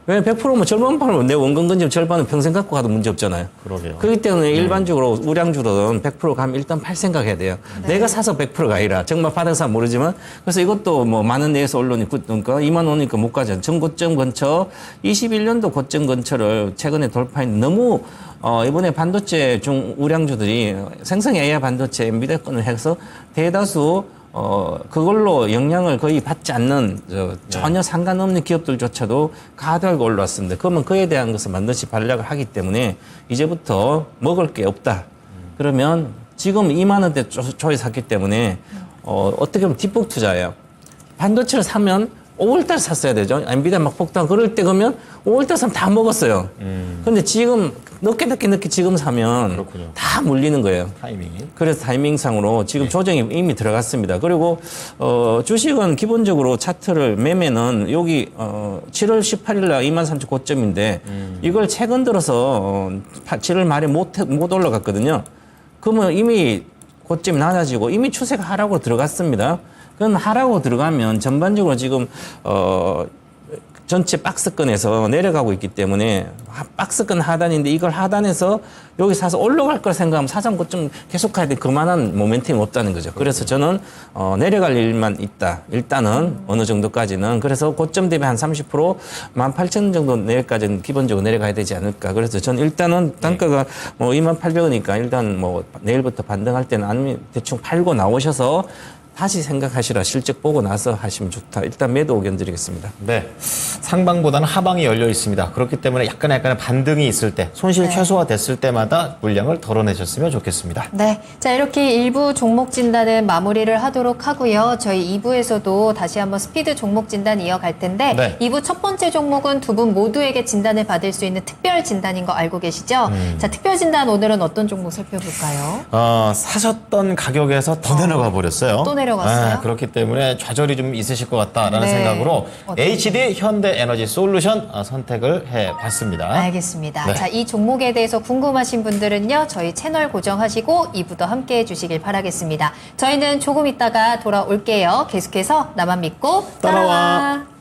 왜 100%면 절반 팔면 내 원금 건지 절반은 평생 갖고 가도 문제 없잖아요. 그러게요. 그렇기 때문에 일반적으로 우량주로는 100% 가면 일단 팔 생각해야 돼요. 내가 사서 100%가 아니라 정말 받은 사람 모르지만 그래서 이것도 뭐 만원 내에서 언론이 그러니까 2만 원이니까 못 가죠. 전고점 근처 21년도 고점 근처를 최근에 돌파했는데 너무 이번에 반도체 중 우량주들이 생성 AI 반도체 엔비디아권을 해서 대다수 그걸로 영향을 거의 받지 않는 전혀 상관없는 기업들조차도 가득 올랐습니다. 그러면 그에 대한 것을 반드시 반락을 하기 때문에 이제부터 먹을 게 없다. 그러면 지금 2만 원대 초에 샀기 때문에 어떻게 보면 뒷북 투자예요. 반도체를 사면 5월달 샀어야 되죠. 엔비디아 막 폭등 그럴 때 그러면 5월달 사면 다 먹었어요. 근데 지금 늦게 지금 사면 그렇군요. 다 물리는 거예요. 타이밍이. 그래서 타이밍상으로 지금 조정이 이미 들어갔습니다. 그리고 주식은 기본적으로 차트를 매매는 여기 7월 18일 날 23,000 고점인데 이걸 최근 들어서 7월 말에 못 올라갔거든요. 그러면 이미 고점이 낮아지고 이미 추세가 하락으로 들어갔습니다. 그건 하락으로 들어가면 전반적으로 지금 전체 박스권에서 내려가고 있기 때문에 박스권 하단인데 이걸 하단에서 여기 사서 올라갈 걸 생각하면 사상 고점 계속 가야 돼. 그만한 모멘텀이 없다는 거죠. 그래서 저는 내려갈 일만 있다. 일단은 어느 정도까지는. 그래서 고점 대비 한 30% 18,000원 정도 내일까지는 기본적으로 내려가야 되지 않을까. 그래서 저는 일단은 단가가 뭐 28,000원이니까 일단 뭐 내일부터 반등할 때는 아니면 대충 팔고 나오셔서 다시 생각하시라. 실적 보고 나서 하시면 좋다. 일단 매도 의견 드리겠습니다. 네. 상방보다는 하방이 열려 있습니다. 그렇기 때문에 약간의 반등이 있을 때, 손실 최소화됐을 때마다 물량을 덜어내셨으면 좋겠습니다. 네. 자, 이렇게 1부 종목 진단은 마무리를 하도록 하고요. 저희 2부에서도 다시 한번 스피드 종목 진단 이어갈 텐데, 네. 2부 첫 번째 종목은 두 분 모두에게 진단을 받을 수 있는 특별 진단인 거 알고 계시죠? 자, 특별 진단 오늘은 어떤 종목 살펴볼까요? 사셨던 가격에서 더 내려가 버렸어요. 또 내려갔어요? 그렇기 때문에 좌절이 좀 있으실 것 같다라는 네. 생각으로 어떤 HD 현대에너지 솔루션 선택을 해봤습니다. 알겠습니다. 네. 자, 이 종목에 대해서 궁금하신 분들은요, 저희 채널 고정하시고 2부도 함께 해주시길 바라겠습니다. 저희는 조금 있다가 돌아올게요. 계속해서 나만 믿고 따라와.